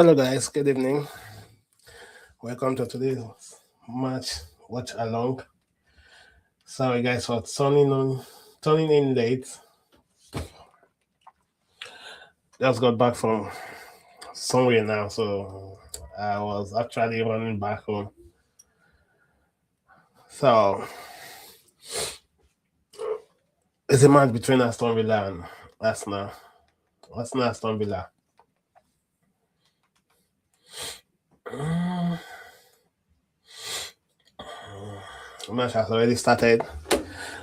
Hello, guys. Good evening. Welcome to today's match watch along. Sorry, guys, for turning in late. Just got back from somewhere now, so I was actually running back home. So it's a match between Aston Villa and Arsenal. Aston Villa. The match has already started.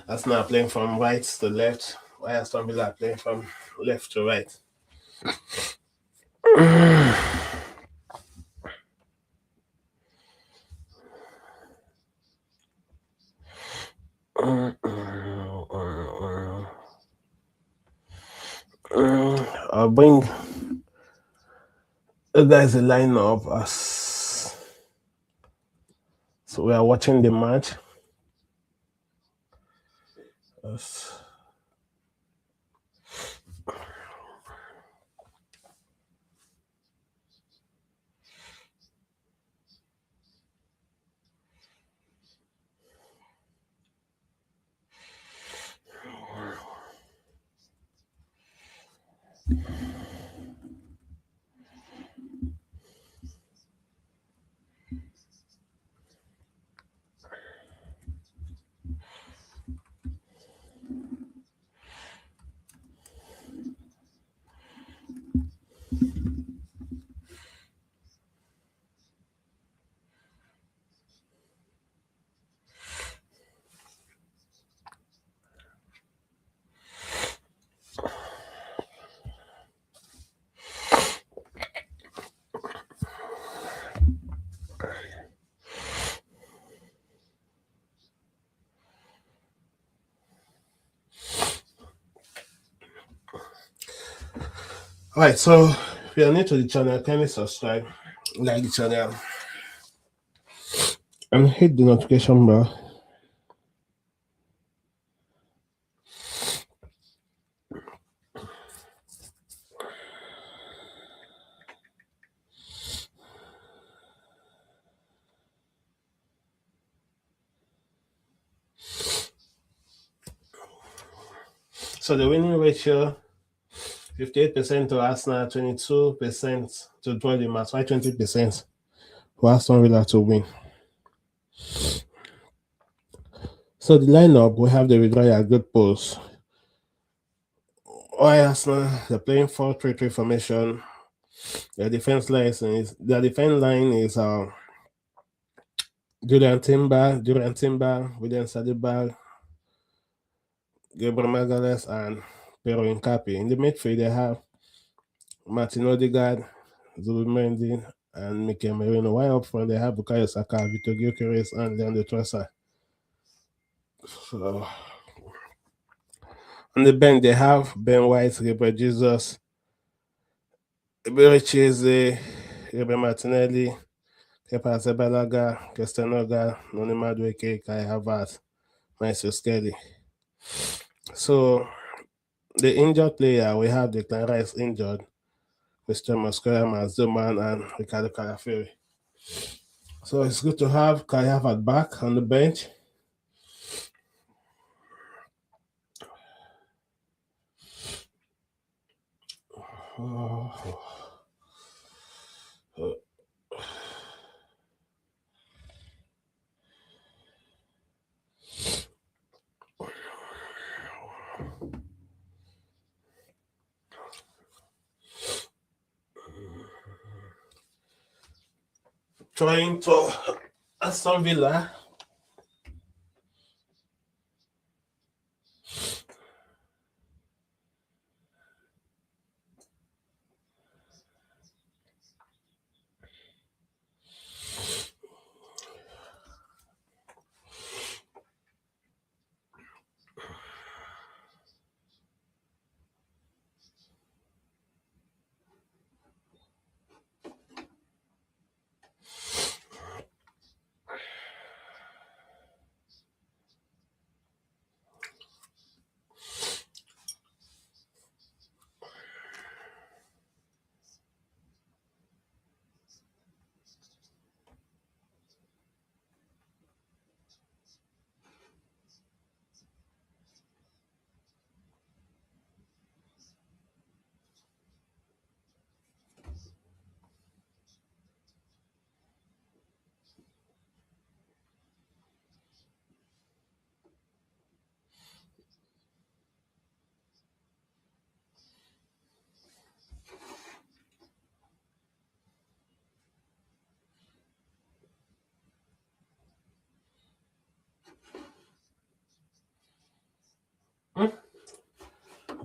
Arsenal playing from right to left, while Aston Villa playing from left to right. I'll bring you guys a lineup as so we are watching the match. Yes. Alright, so if you are new to the channel, kindly subscribe, like the channel, and hit the notification bell. So the winning ratio 58% to Arsenal, 22% to draw the match, why 20% for Aston Villa to win. So the lineup, we have the withdrawal good post. Why Arsenal, they're playing 4-3-3 formation. Their defense line is Julian Timber, William Saliba, Gabriel Magalhaes, and Pero Incapi. In the midfield, they have Martin Odegaard, Zubimendi, and Mikel Merino. While up front, they have Bukayo Saka, Vitor Gyökeres, and Leandro Trossard. So, on the bench, they have Ben White, Gabriel Jesus, Ebere Cheze, Gabriel Martinelli, Kepa Arrizabalaga, Christian Noga, Noni Madueke, Kai Havertz, Maestro Skelly. So, the injured player, we have Declan Rice injured, Christian Mosquera, Mazuman, and Ricardo Calafiori. So it's good to have Kai Havertz back on the bench. Trying to Aston Villa.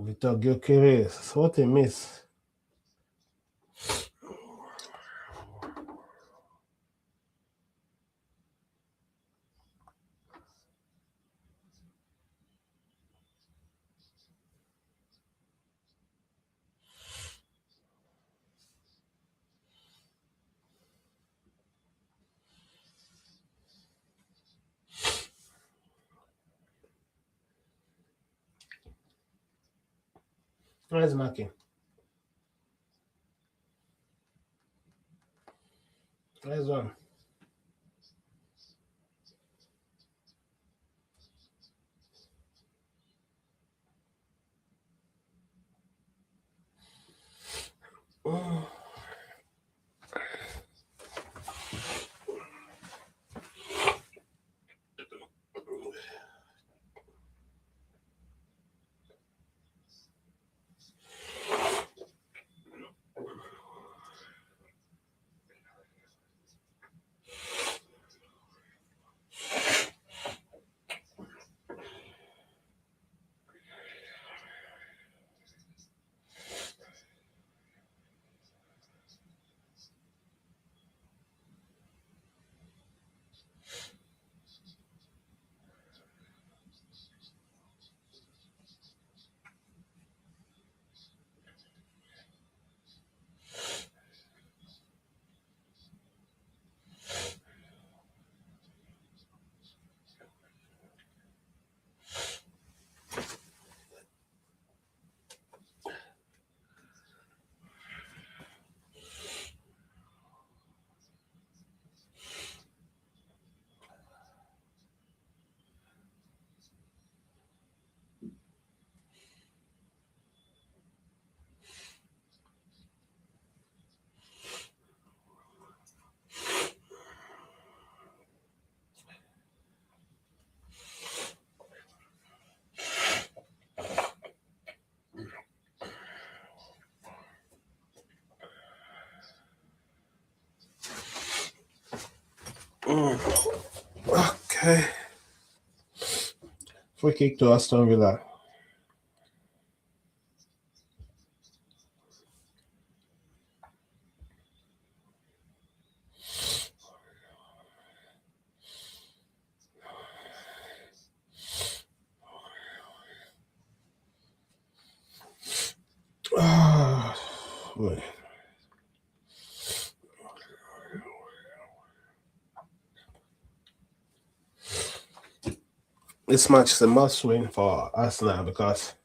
Victor Gyökeres, what a miss. Nice marking. Nice one. Okay. Free kick to Aston Villa. Wait. This match is a must win for Arsenal because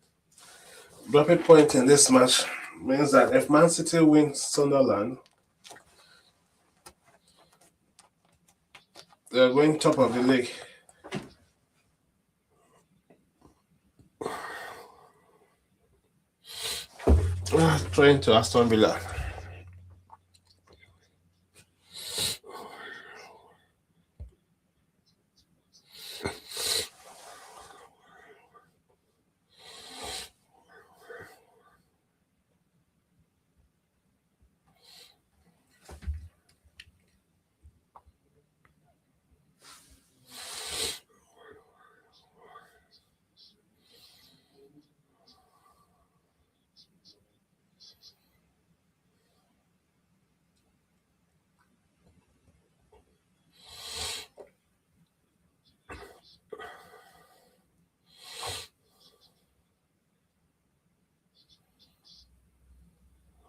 dropping point in this match means that if Man City wins Sunderland, they're going top of the league. Trying to Aston Villa.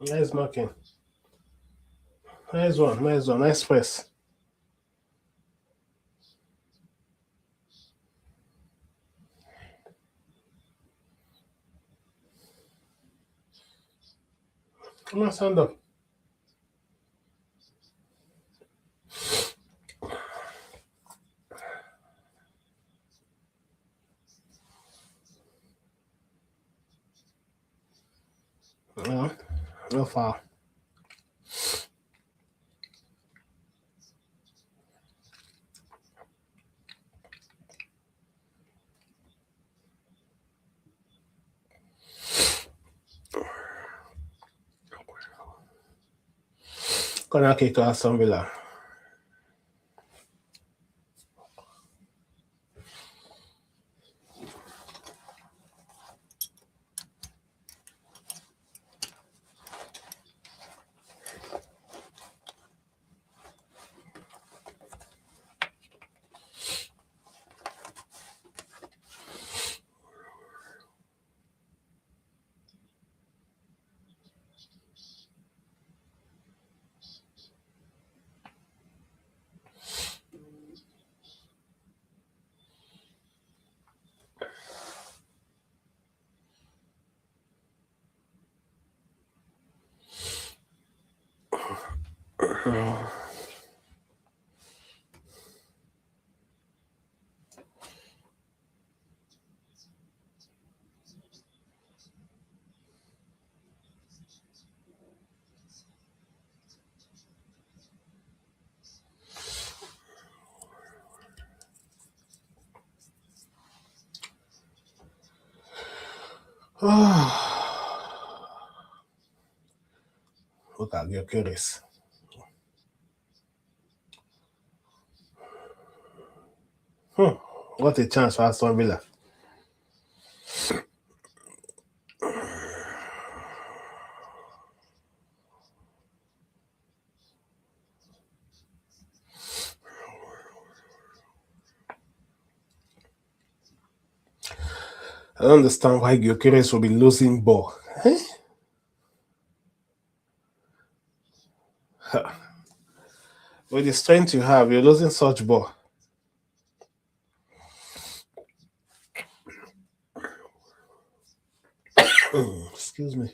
Nice marking. Nice one. Nice press. Come on, stand up. No foul. Corner kick to Aston Villa. Look at Gyökeres. What a chance for Aston Villa. I don't understand why Gyökeres will be losing ball. With the strength you have, you're losing such ball. Excuse me.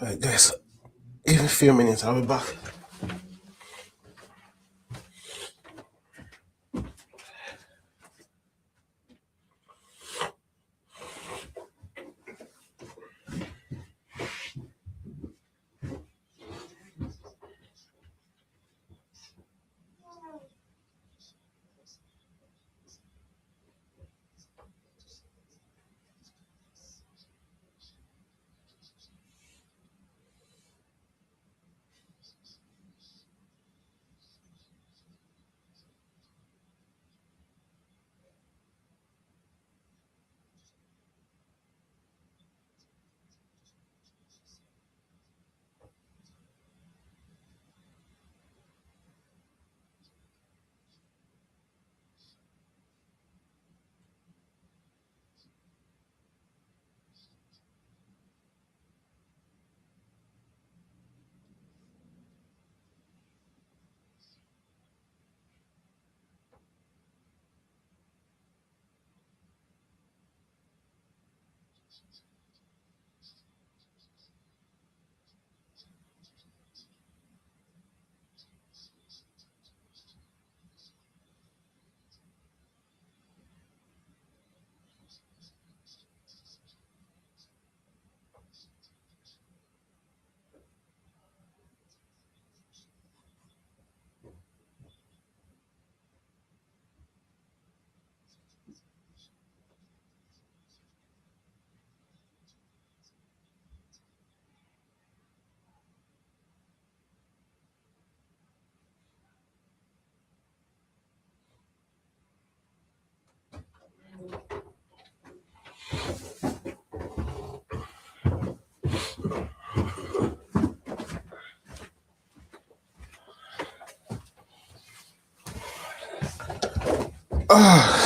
Alright, guys, give me a few minutes. I'll be back.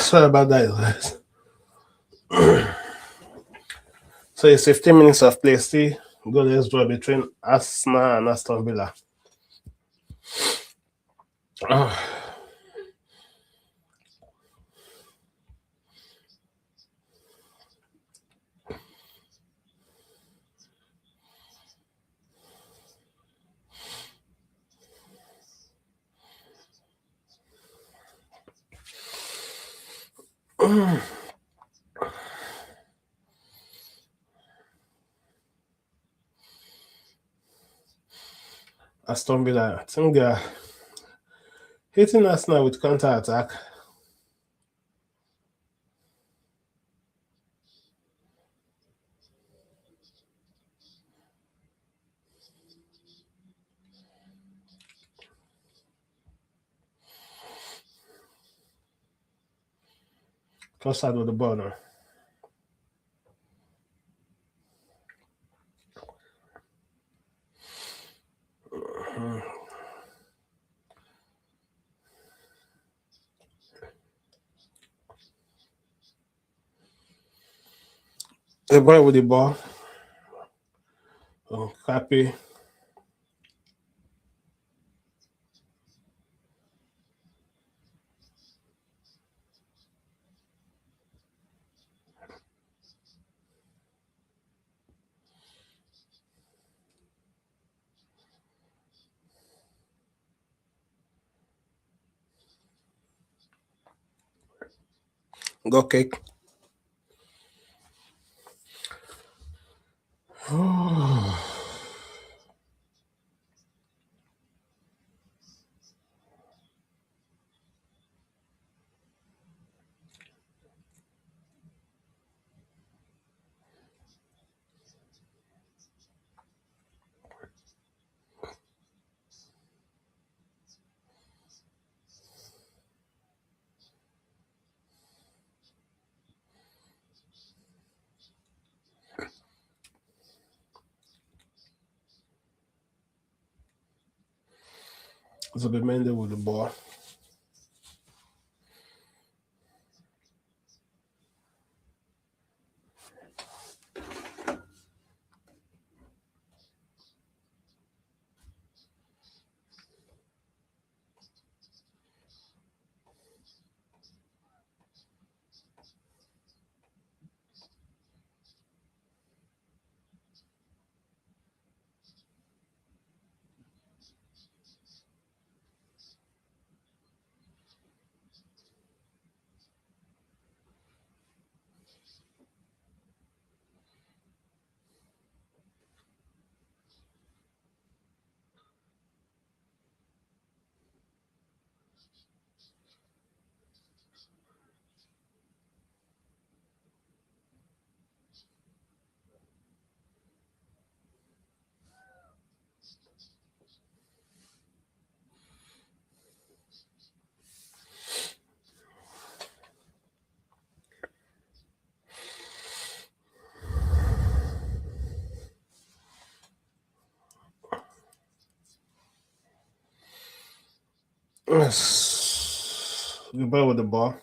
Sorry about that, guys. So it's 15 minutes of play. Still goalless draw between Arsenal and Aston Villa. Aston Villa, I think they're hitting Arsenal with counter attack. Cross out with the ball now. The boy with the ball. Happy. Go kick. Zubimendi with the ball. Yes. The ball with the ball.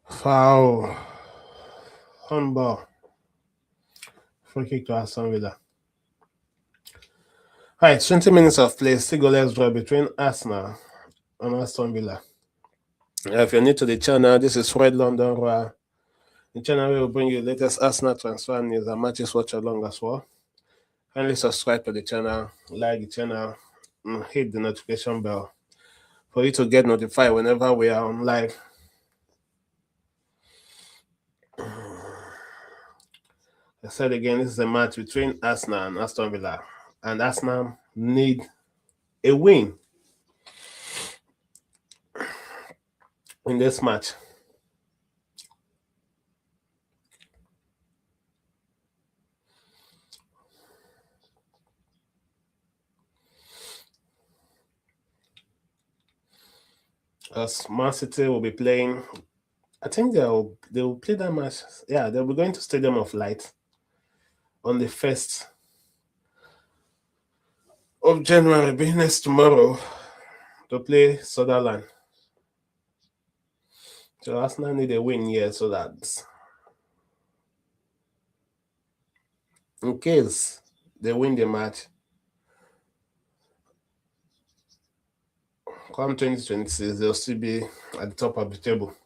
Foul. Handball. Free kick to Aston Villa. Alright, 20 minutes of play. Still goalless draw between Arsenal and Aston Villa. If you're new to the channel, this is Fred London Roy. The channel will bring you the latest Arsenal transfer news and matches watch along as well. Kindly subscribe to the channel, like the channel, and hit the notification bell for you to get notified whenever we are on live. I said again, this is a match between Arsenal and Aston Villa, and Arsenal need a win in this match. As Man City will be playing, I think they will play that match. Yeah, they'll be going to Stadium of Light on the 1st of January, being next tomorrow, to play Sunderland. So Arsenal need a win here so that in case they win the match, come 2026, they'll still be at the top of the table.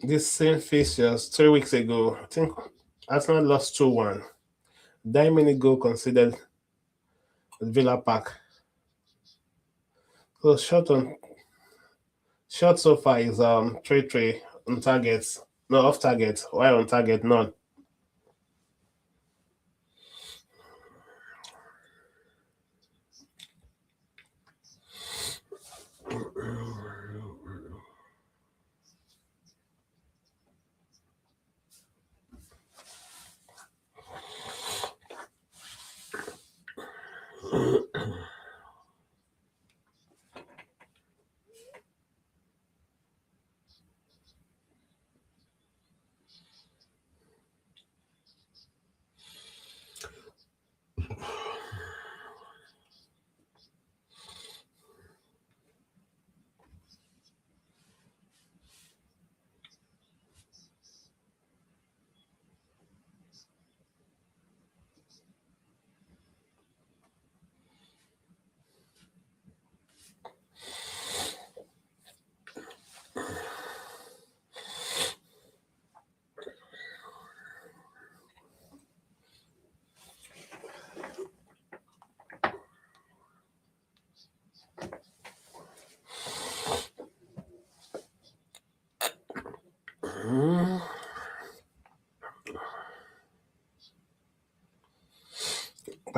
This same fixtures 3 weeks ago, I think Arsenal lost 2-1. 9-minute goal considered at Villa Park. So shot so far is 3-3 on targets. No, off target. Why on target? None.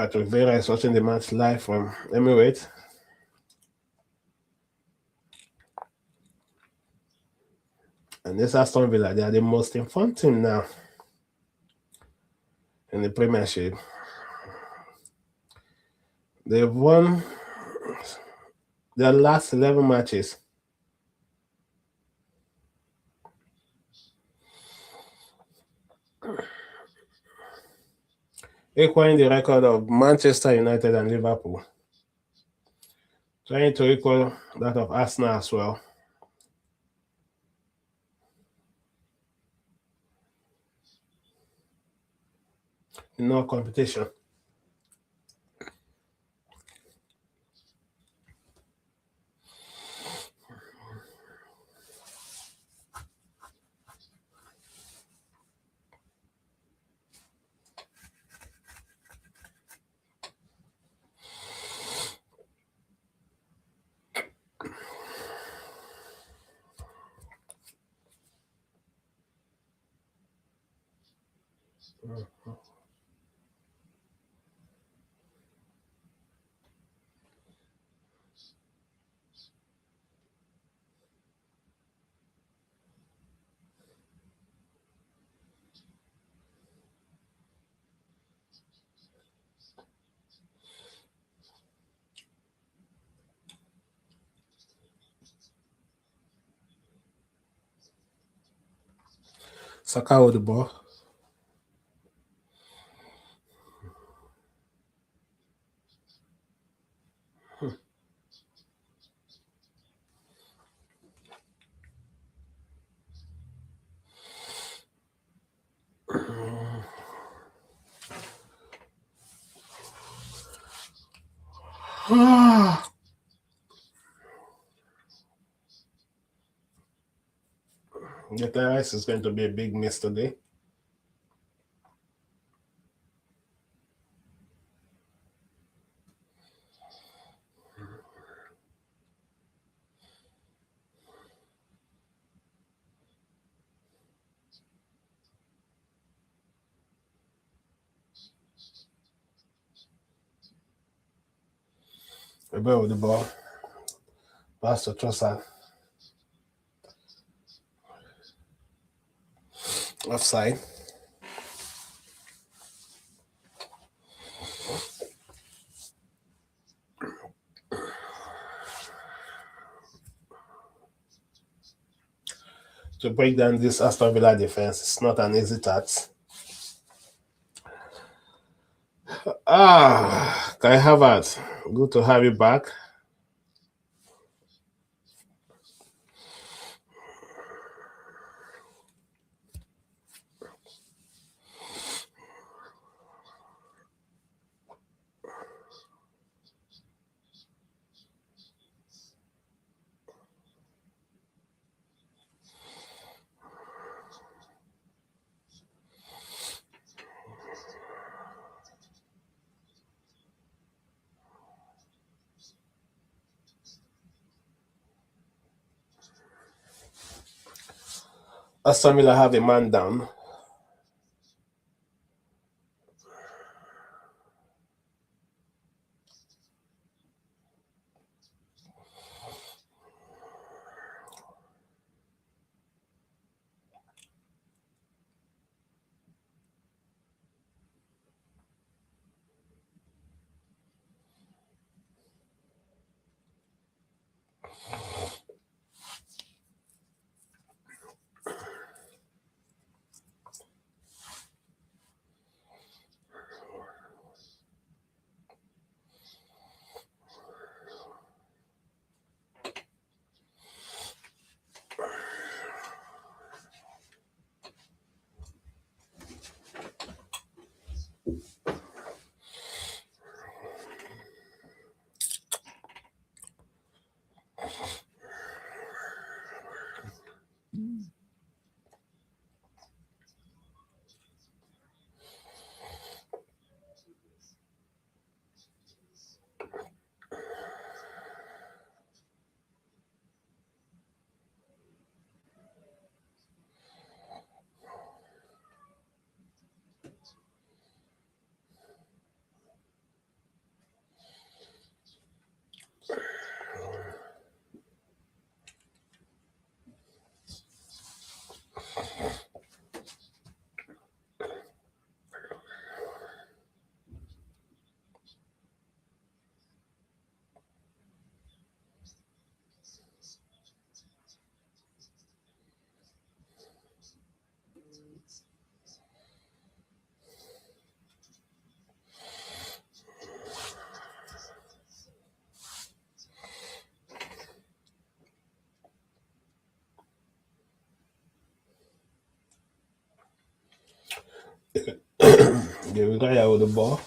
Patrick Vieira is watching the match live from Emirates. And this Aston Villa, they are the most informed team now in the Premiership. They've won their last 11 matches. Equaling the record of Manchester United and Liverpool. Trying to equal that of Arsenal as well. No competition. Saka with the ball. The rice is going to be a big miss today. Rebel with the ball. Pass to Trossard. Offside. To break down this Aston Villa defense, it's not an easy task. Kai Havertz, good to have you back. Aston Villa have a man down. Yeah, we got here with the ball.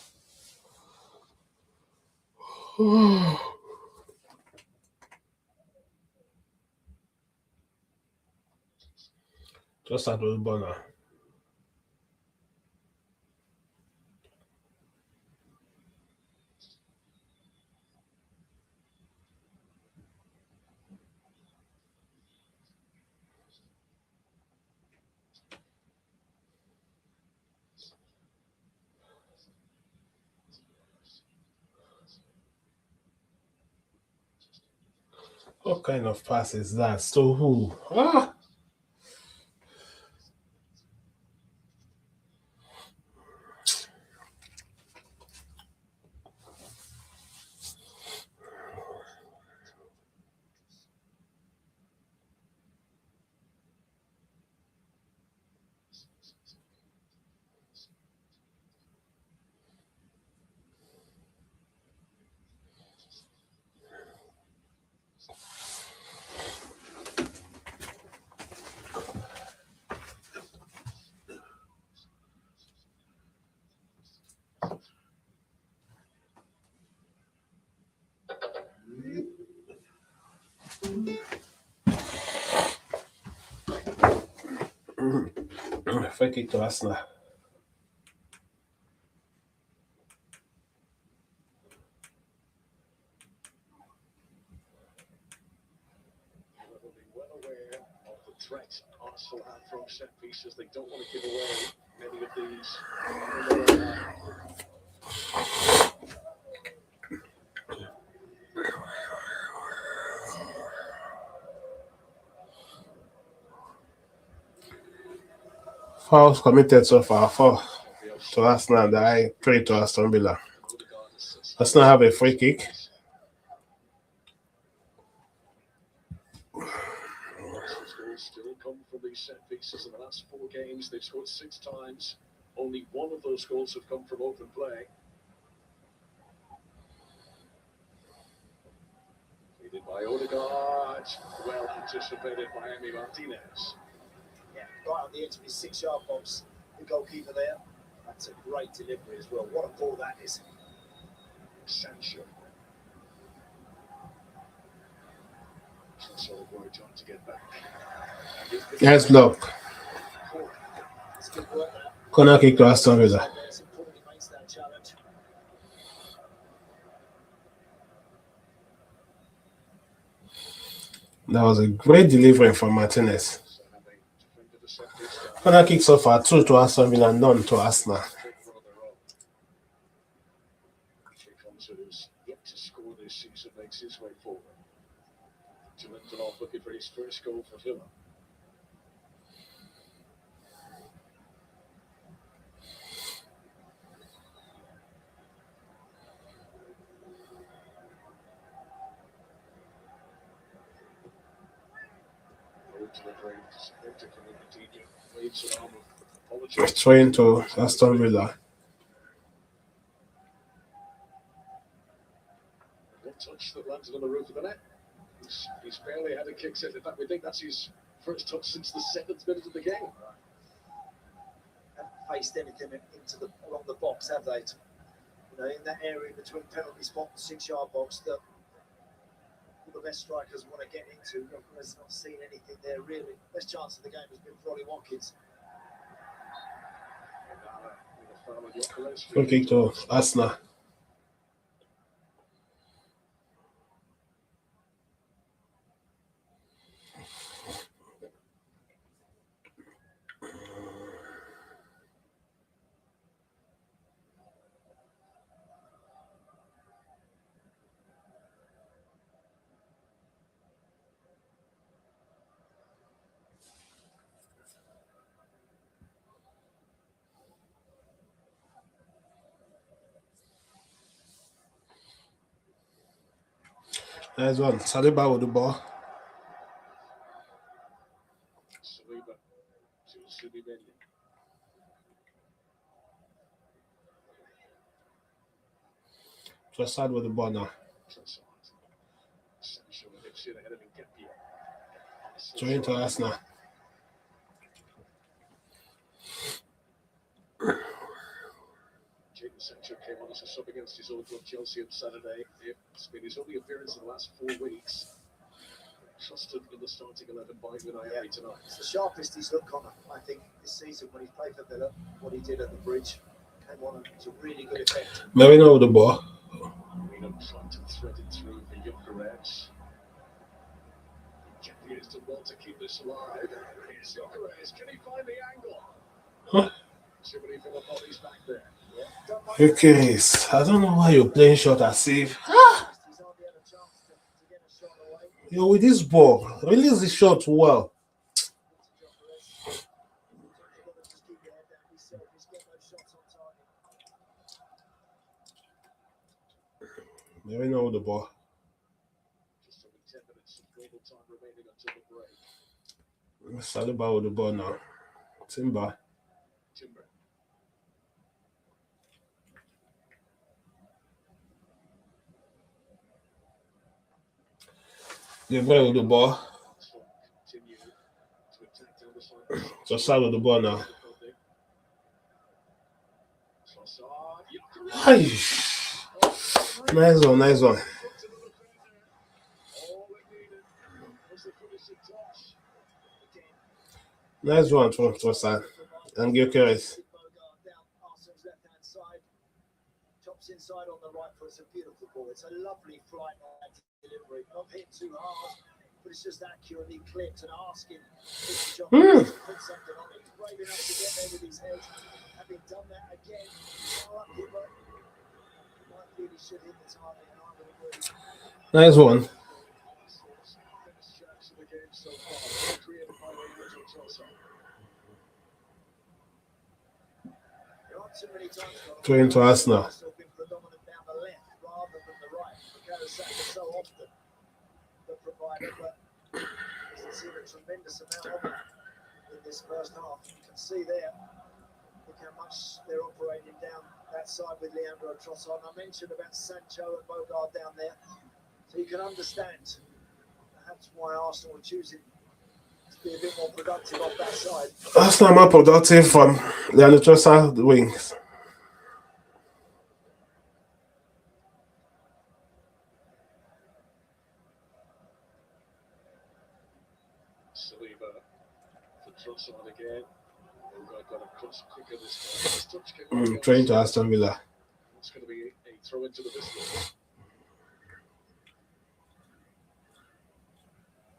Just start with the ball now. What kind of pass is that? So who? Ah! Free kick to Arsenal. Well aware of the threat Arsenal have from set pieces. They don't want to give away many of these. Fouls committed so far, 4 to Arsenal, the eye 3 to Aston Villa. Arsenal have a free kick. Arsenal's goals still come from these set pieces. In the last 4 games, they've scored 6 times. Only 1 of those goals have come from open play. Leaded by Odegaard, well anticipated by Emi Martinez. Yeah, right on the edge of his 6-yard box, the goalkeeper there. That's a great delivery as well. What a ball that is. Sancho. Solid work trying to get back. Yes, block. It's good work there. Corner kick to Aston Villa. It's important he makes that challenge. That was a great delivery from Martinez. Corner kick so far 2 to Aston Villa, none to Arsenal. Who's yet to score this season makes his way forward. Lindelof looking for his first goal for Villa. Throwing to Aston Villa. What touch that landed on the roof of the net. He's barely had a kick set. In fact, we think that's his first touch since the 7th minute of the game. Haven't faced anything along the box, have they? You know, in that area between penalty spot and 6-yard box that all the best strikers want to get into. Has not seen anything there really. Best chance of the game has been for Ollie Watkins. Free kick to Arsenal. Nice one. Saliba with the ball. Saliba to Saliba. Trossard with the ball now. Throwing to Arsenal. Sancho came on as a sub against his old club Chelsea on Saturday. It's been his only appearance in the last 4 weeks. Trusted in the starting 11 by Unai Emery tonight. It's the sharpest he's looked, Connor, I think, this season when he played for Villa. What he did at the bridge came on to really good effect. Marino with the ball. Marino tried to thread it through for Gyökeres. He done well to keep this alive. Here's Gyökeres. Can he find the angle? Huh? See what he feel about his back there. Okay, I don't know why you're playing short as if. Yo, with this ball, release the shot well. Marino with the ball. Just over 10 minutes of global time remaining until the break. Saliba with the ball now. Timber. Gabriel with the ball. Trossard with the ball now. Hi. Nice one, nice one. Nice one from Trossard. And Gyökeres. Chops inside on the right foot. It's a beautiful ball. It's a lovely flight on delivery. Not hit too hard, but it's just accurately clipped and asking to put something on it. He's brave enough to get there with his head. Having done that again, might feel he should hit the target, and I would agree. Nice one. Throw into Arsenal. So often the provider, but doesn't see a tremendous amount of it in this first half. You can see there, look how much they're operating down that side with Leandro Trossard. I mentioned about Sancho and Bogard down there, so you can understand perhaps why Arsenal were choosing to be a bit more productive off that side. Arsenal more productive from Leandro Trossard wings. Trossard again. Got a cross quicker this time. Trying to Aston Villa. It's going to be a throw into the business.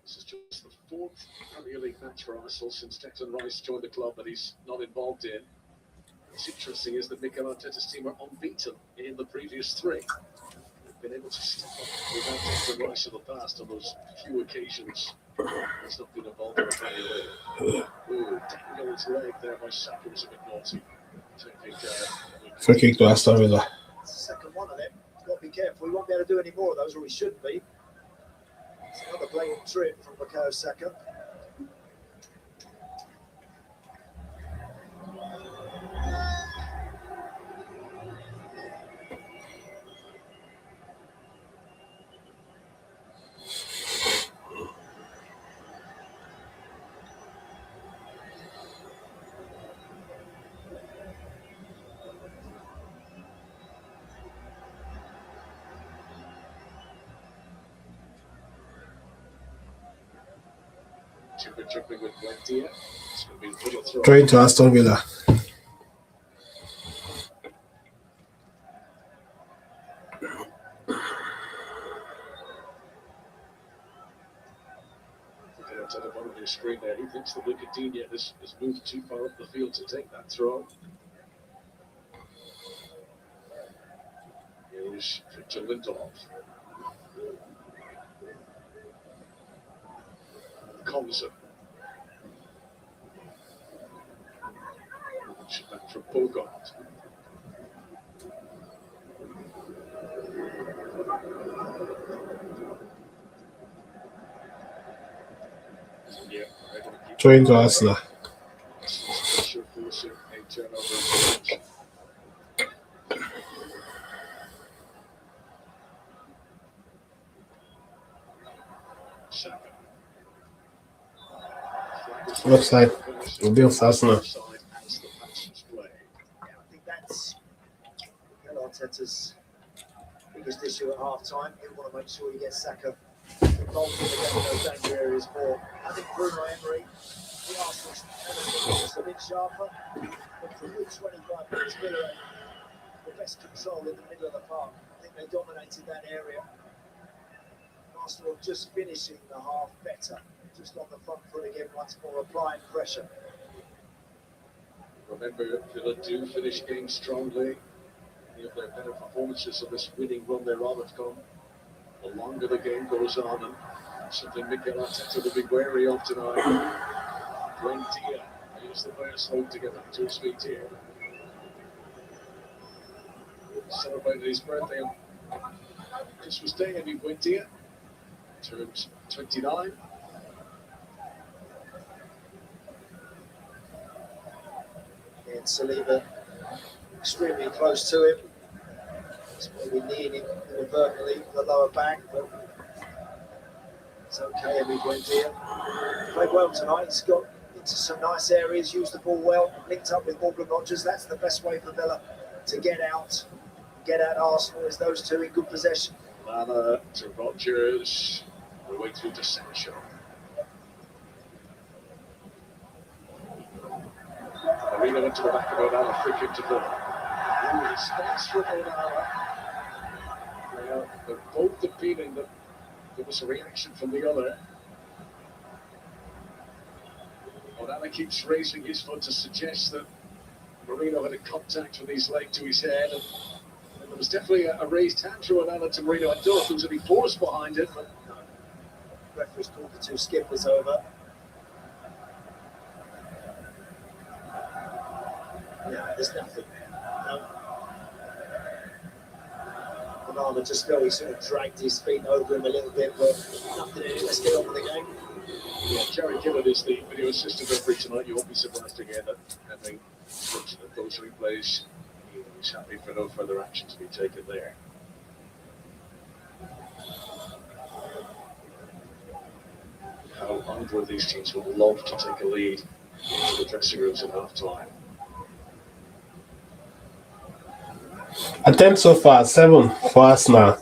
This is just the 4th Premier League match for Arsenal since Declan Rice joined the club that he's not involved in. What's interesting is that Mikel Arteta's team are unbeaten in the previous 3. They've been able to step up without Declan Rice in the past on those few occasions. He's not been involved in the Premier League. Ooh, taking his leg there by Saka was a bit naughty. Free kick to Aston Villa. It's the second one of them. He's got to be careful. He won't be able to do any more of those, or he shouldn't be. It's another blatant trip from Bukayo Saka. Trying to Aston Villa. At the bottom of your screen there, he thinks that Lucadinha has moved too far up the field to take that throw. Here's Victor Lindelof. Collison. Back from Bogart. Trying to Arsenal. Offside. Against Arsenal. I think that's time. He'll want to make sure he gets Saka involved in those danger areas more. I think Unai Emery, the Arsenal was just a bit sharper, but for a good 25 minutes, Villa had the best control in the middle of the park. I think they dominated that area. Arsenal just finishing the half better, just on the front foot again once more, applying pressure. Remember, Villa do finish games strongly. Any of their better performances of this winning run they're on have come the longer the game goes on, and something Mikel Arteta will be wary of tonight. Buendia, he's the player slow to get back to his feet here. Celebrated his birthday on Christmas Day, Emi Buendia. Turns 29. And Saliba extremely close to him. It's maybe kneeing him inadvertently the lower back, but it's okay. Emi Buendia played well tonight. He's got into some nice areas, used the ball well, linked up with Morgan Rodgers. That's the best way for Villa to get out Arsenal, is those two in good possession. Lana to Rodgers. The way through to Sancho. Marino went to the back of Onana, free kick to Villa. Response from Onana. They're both appealing that there was a reaction from the other. Onana keeps raising his foot to suggest that Marino had a contact with his leg to his head, and there was definitely a raised hand through Onana to Marino. I don't know if there was any force behind it, but Referee's called the two skippers over. Yeah, there's nothing. No. Onana just felt he sort of dragged his feet over him a little bit, but nothing in it. Let's get on with the game. Yeah, Jerry Gillett is the video assistant referee tonight. You won't be surprised to hear that, having looked at those replays, he's happy for no further action to be taken there. How either of these teams would love to take a lead to the dressing rooms at half time. Attempts so far 7 for Arsenal,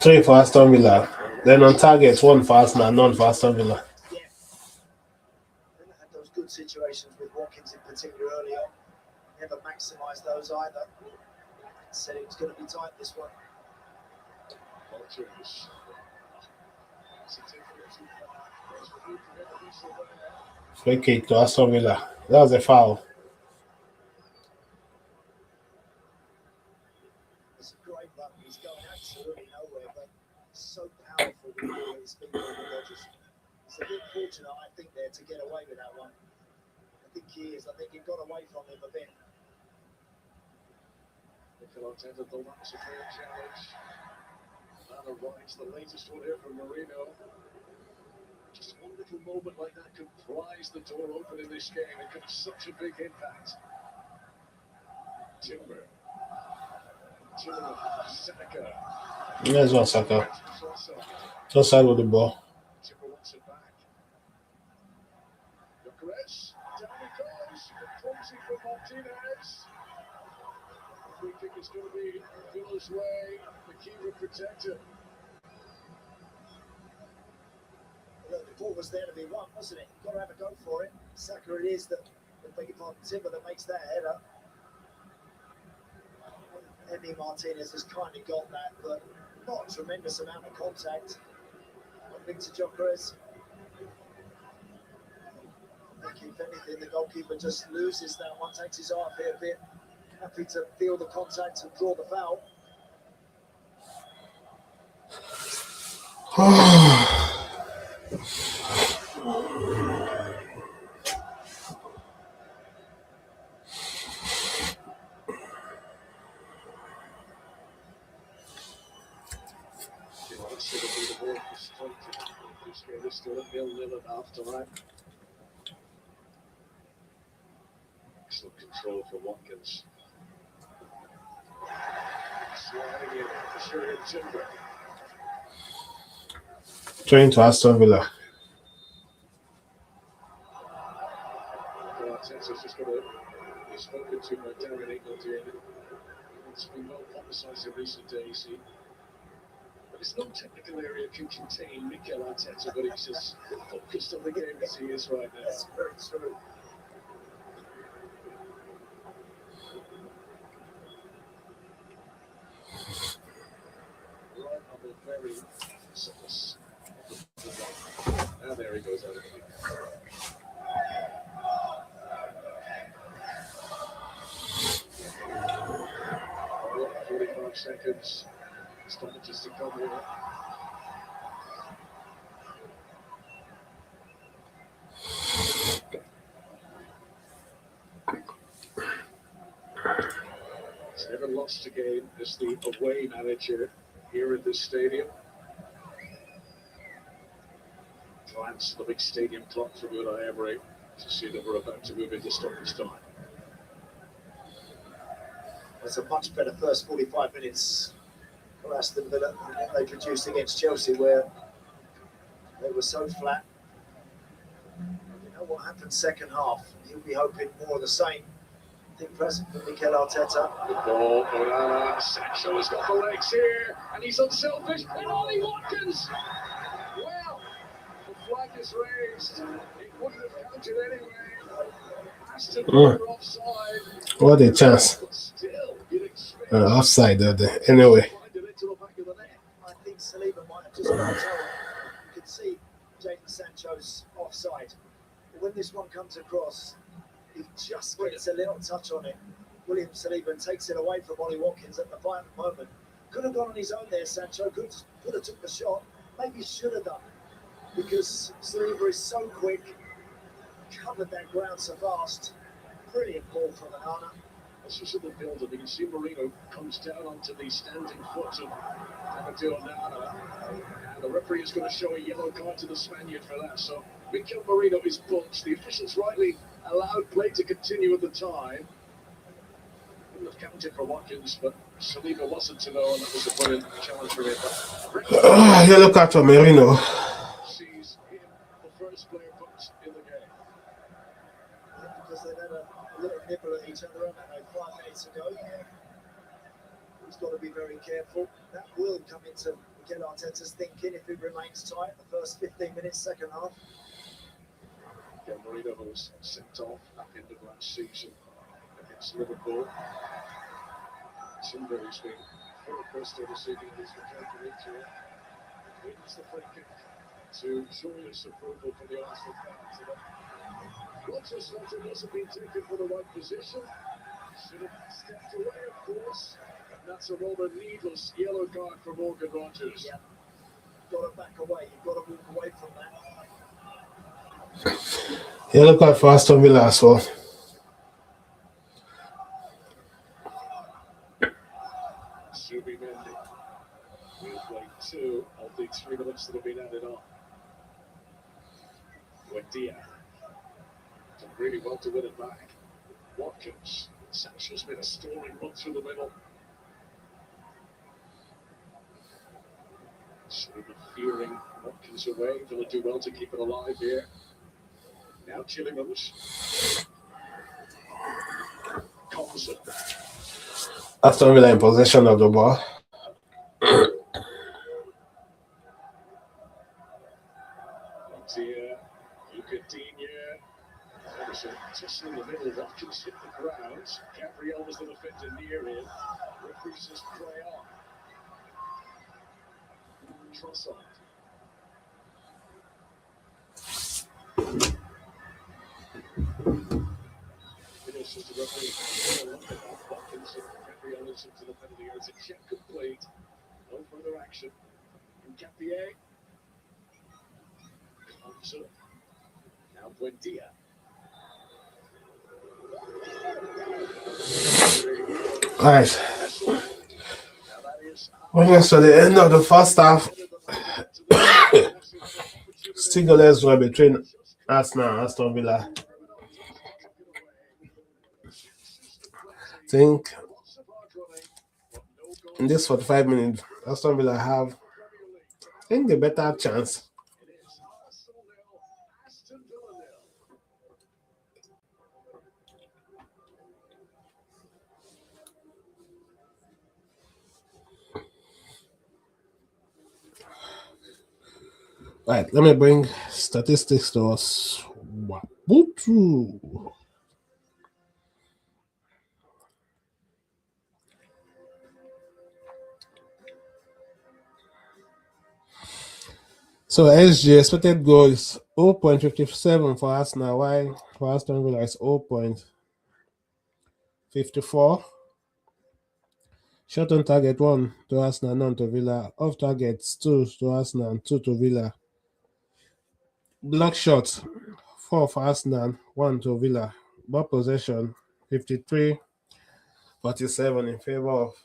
3 for Aston Villa. Then on target 1 for Arsenal, none for Aston Villa. Yeah. They had those good situations with Watkins in particular early on. Never maximised those either. Said it was going to be tight, this one. Walters. Free kick to Aston Villa. That was a foul. It's a great run. He's going absolutely nowhere, but so powerful with all his feet on the Rodgers. It's a bit fortunate, I think, there to get away with that one. I think he is. I think he got away from him a bit. Mikel Arteta thought that was a fair challenge. And arrives the latest one here from Marino. Just one little moment like that could prise the door open in this game. It could have such a big impact. Timber, Saka. There's one Saka. Just side with the ball. Timber wants it back. Gyökeres, down he goes. Clumsy from Martinez. The free kick is going to be Villa's way. The keeper protected. The ball was there to be won, wasn't it? Got to have a go for it. Saka it is that, beg your pardon, Timber that makes that header. Emi Martinez has kind of got that, but not a tremendous amount of contact. Victor Gyökeres. I think if anything, the goalkeeper just loses that one, takes his eye off it a bit. Happy to feel the contact and draw the foul. It's still a 0-0 at half time. Excellent control for Watkins. Sliding in for Sheridan Timber. Trying to Aston Villa. Arteta's just got to be spoken to by Darren Ingledew. It's been well publicised in recent days. He no technical area can contain Mikel Arteta, but he's as focused on the game as he is right now. That's very true. Right on the very surface of the now there he goes out of the league. 45 seconds. Stoppages to come here. He's never lost a game as the away manager here at this stadium. Glance at the big stadium clock from Unai Emery to see that we're about to move into stoppage time. It's a much better first 45 minutes for Aston Villa than what they produced against Chelsea, where they were so flat. You know what happened second half? He'll be hoping more of the same. I think present for Mikel Arteta. The ball, Onana, Sancho has got the legs here, and he's unselfish, and Ollie Watkins! Well, the flag is raised. It wouldn't have counted anyway. Aston Villa offside. What a chance. But still, you'd expect Offside. Anyway. find it into the back of the net. I think Saliba might have just got a toe. You can see Jadon Sancho's offside. But when this one comes across, he just gets a little touch on it. William Saliba takes it away from Ollie Watkins at the final moment. Could have gone on his own there, Sancho. Could have took the shot. Maybe should have done. Because Saliba is so quick. Covered that ground so fast. Brilliant ball from Onana. This was in the build-up. You can see Marino comes down onto the standing foot of Amadou Onana. And the referee is going to show a yellow card to the Spaniard for that. So Mikel Marino is booked. The officials rightly allowed play to continue at the time. Wouldn't have counted for Watkins, but Saliba wasn't to know, and that was a brilliant challenge for him. Yellow card for Merino. Sees him the first player booked in the game. Because they'd had a little nibble at each other, haven't they, 5 minutes ago. He's got to be very careful. That will come into Mikel Arteta's thinking if it remains tight the first 15 minutes, second half. Yeah, Marino was sent off at the end of last season against Liverpool. Somebody's been very close to receiving his return to Inter. Wins the free kick to joyous approval for the Arsenal fans. Rodgers felt it wasn't being taken for the right position. Should have stepped away, of course. And that's a rather needless yellow card for Morgan Rodgers. Yeah. You've got to back away. You've got to move away from that. Yellow card for Aston Villa as well. Subi Mendy will play 2 of the 3 minutes that have been added on. Buendia done really well to win it back. Watkins. Sancho's made a storming run through the middle. Subi fearing Watkins away. Villa do well to keep it alive here. Now Chillinghams. Thompson. Aston Villa in possession of the ball. Here, Lucadinha. Anderson just in the middle. Watkins hit the ground. Gabriel was the defender near him. Referee says play on. Trossard. Finishes the referee. Watkins and Gabriel is into the penalty area. It's a check complete. No further action. And Gabriel. Thompson. Now Buendia. Alright. Bring us to the end of the first half. Still goalless draw between Arsenal and Aston Villa. I think in this 45 minutes, Aston Villa have, I think, the better chance. Right, let me bring statistics to us. Wabutu. So SG expected goal is 0.57 for Arsenal, while for Aston Villa is 0.54. Shot on target 1 to Arsenal, none to Villa. Off targets 2 to Arsenal and 2 to Villa. Block shots 4 for Arsenal, 1 to Villa. Ball possession 53-47 in favor of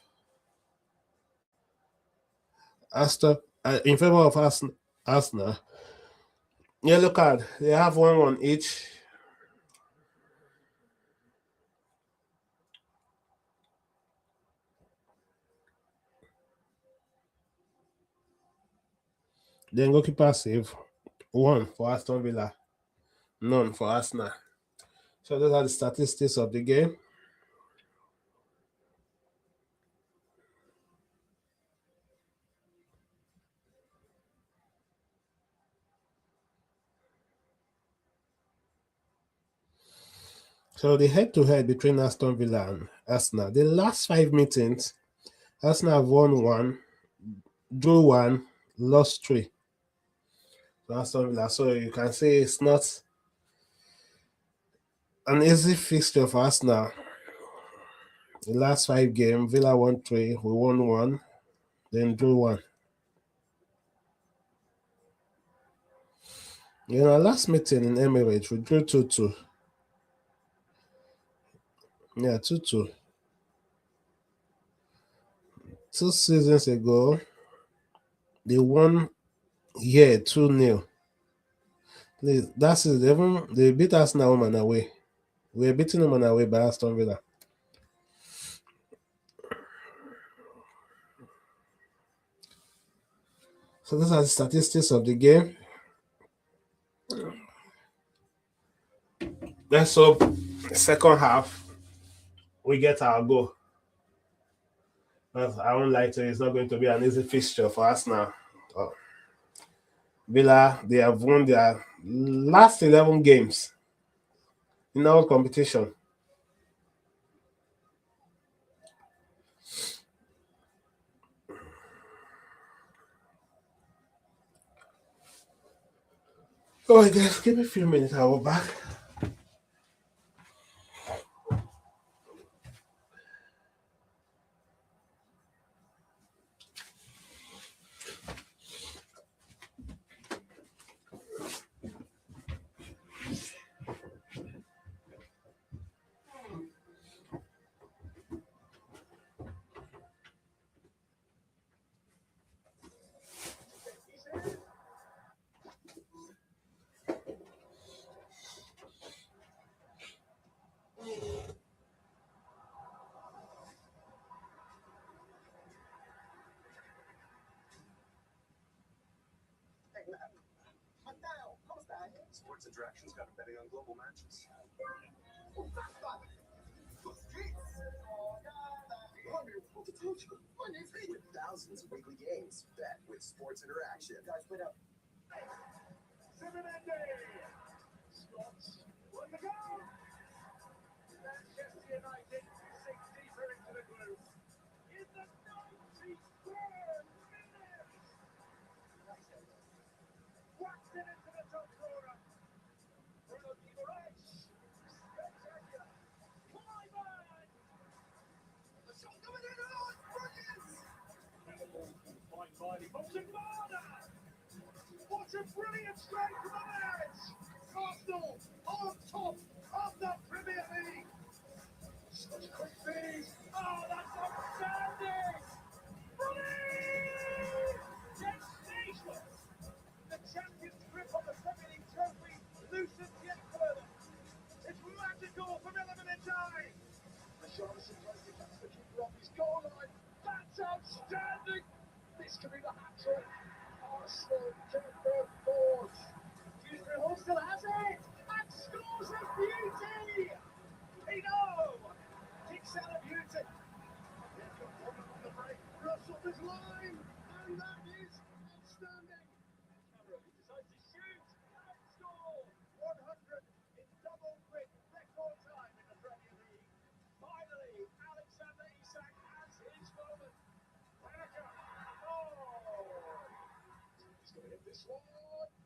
Arsenal. Yellow card. They have 1-1 each. Then goalkeeper save 1 for Aston Villa, none for Arsenal. So those are the statistics of the game. So the head-to-head between Aston Villa and Arsenal, the last 5 meetings, Arsenal have won 1, drew 1, lost 3 to Aston Villa. So you can say it's not an easy fixture for Arsenal. The last 5 games, Villa won 3, we won 1, then drew 1. In our last meeting in Emirates, we drew 2-2. Yeah, 2-2. 2 seasons ago, they won here 2-0. That's it. They beat Arsenal home and away. We were beating them on away by Aston Villa. So those are the statistics of the game. Let's hope second half we get our goal. I won't lie to you, it's not going to be an easy fixture for us now. Villa, they have won their last 11 games in all competition. Oh, guys, give me a few minutes, I'll be back. Sports Interactions got betting on global matches. With thousands of weekly games, bet with Sports Interaction. Guys, put up. Scots, on the go! Manchester United sink deeper into the group. In the 93rd minute! Whacked it into the top corner. Bruno Guimaraes. Spectacular. Flyman. The shot coming in. Oh, it's brilliant. Fine Miley. Montevada. What a brilliant strike from the Emirates. Arsenal on top of the Premier League. Such quick finish. Oh, that's outstanding. Brilliant. Sensational. The champion's grip on the Premier League trophy loosens yet further. It's magical from element in time. Richarlison tries to catch the keeper off his goal line. That's outstanding. This could be the hat-trick. Arsenal can afford fourth. Dewsbury Hall still has it. And scores with beauty. Pino kicks out of beauty. Here's got problem on the break. Russell is line. And that is outstanding. This one,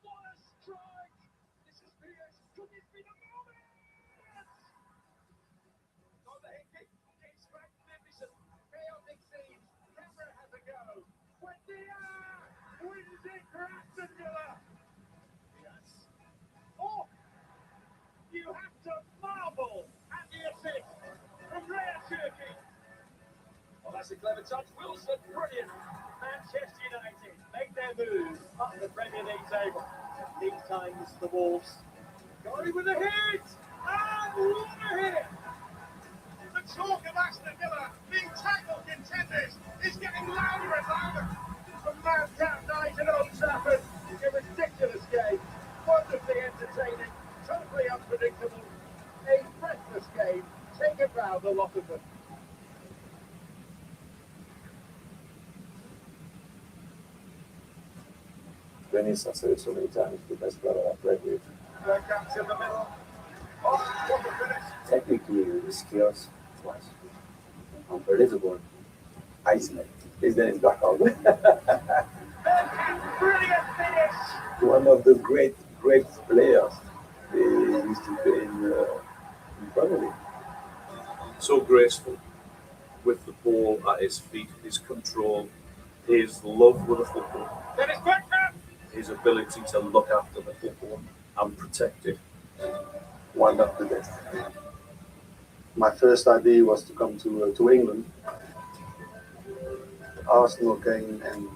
what a strike! This is PS. Could this be the moment? On the hit kick, it's magnificent. Chaotic scenes. Camera has a go. Wendia wins it for Aston Villa. Yes. Oh, you have to marvel at the assist from Rhea Turkey. Well, that's a clever touch. Wilson, brilliant. Manchester United make their move up the Premier League table. These times the Wolves got it with a hit. And what a hit! The talk of Aston Villa being title contenders is getting louder and louder. From madcap night at Old Trafford, a ridiculous game, wonderfully entertaining, totally unpredictable, a breathless game. Take a bow, the lot of them. Dennis, I said it so many times, the best player I've played with. Bergkamp's in the middle. Oh, what a finish! Technically, the skills was unbelievable. Iceland. Is Dennis back out? Bergkamp, brilliant finish! One of the great players they used to play in Premier League. So graceful with the ball at his feet, his control, his love with the football, Dennis Bergkamp! his ability to look after the football and protect it. One of the best. My first idea was to come to England. Arsenal came and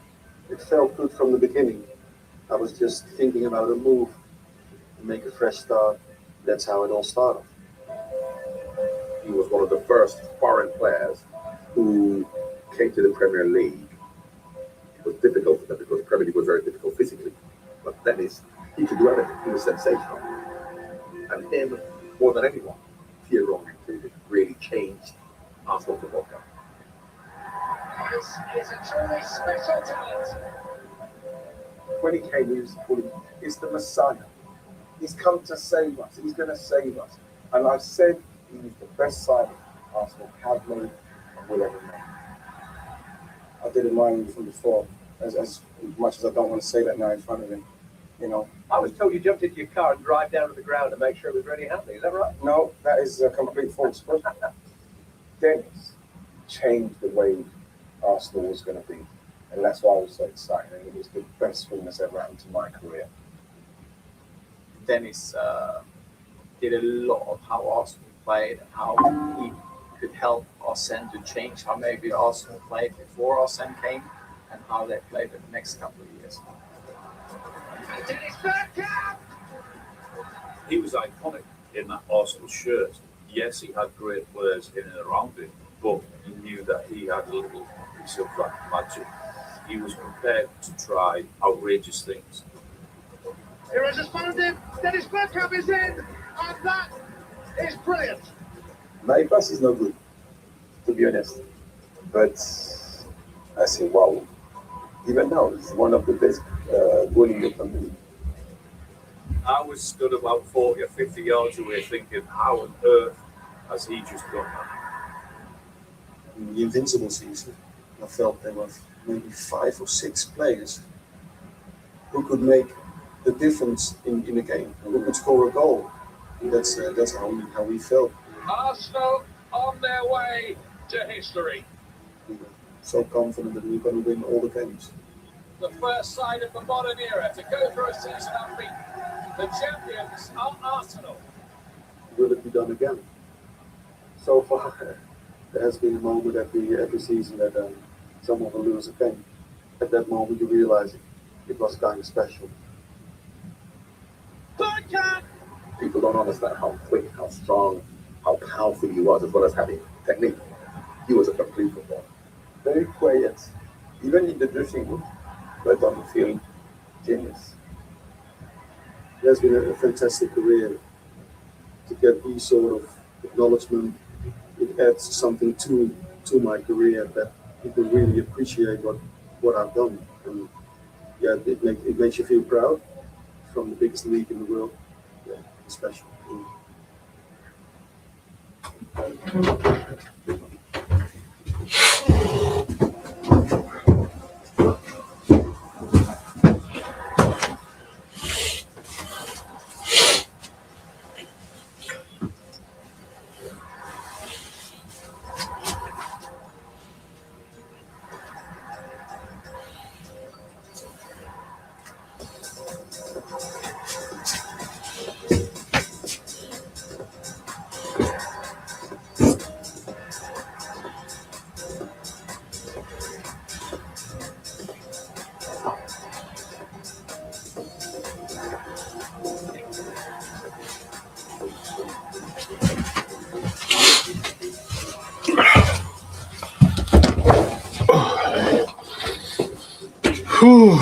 it felt good from the beginning. I was just thinking about a move, make a fresh start. That's how it all started. He was one of the first foreign players who came to the Premier League. It was difficult for them because the Premier League was very difficult physically. But Dennis, he could do everything. He was sensational. And him, more than anyone, Thierry included, really changed Arsenal football club. This is a truly special talent. When he came, he was calling, it's the Messiah. He's come to save us. He's going to save us. And I said he was the best signing Arsenal have made and will ever make. I didn't mind him from before, as much as I don't want to say that now in front of him. You know. I was told you jumped into your car and drive down to the ground to make sure it was really happening. Is that right? No, that is a complete false. Dennis changed the way Arsenal was going to be. And that's why I was so excited. And it was the best thing that's ever happened to my career. Dennis did a lot of how Arsenal played and how he could help Arsene to change how maybe Arsenal played before Arsene came and how they played the next couple of years. Dennis Bergkamp! He was iconic in that Arsenal shirt. Yes, he had great players in and around him, but he knew that he had a little piece of that magic. He was prepared to try outrageous things. Here has responded. Dennis Bergkamp is in, and that is brilliant. My pass is not good, to be honest. But I say, wow, even now, it's one of the best goal in the company. I was stood about 40 or 50 yards away thinking, how on earth has he just done that? In the Invincible season, I felt there were maybe 5 or 6 players who could make the difference in a game, who could score a goal. And that's how we felt. Arsenal on their way to history. We were so confident that we were going to win all the games. The first side of the modern era to go through a season unbeaten. The champions are Arsenal. Will it be done again? So far, there has been a moment every season that someone will lose a game. At that moment, you realize it was kind of special. Bergkamp! People don't understand how quick, how strong, how powerful he was, as well as having technique. He was a complete footballer. Very quiet, even in the dressing room, but on the field, genius. It has been a fantastic career. To get these sort of acknowledgement, it adds something to my career that people really appreciate what I've done. And yeah, it makes you feel proud. From the biggest league in the world, yeah, it's special. Whew.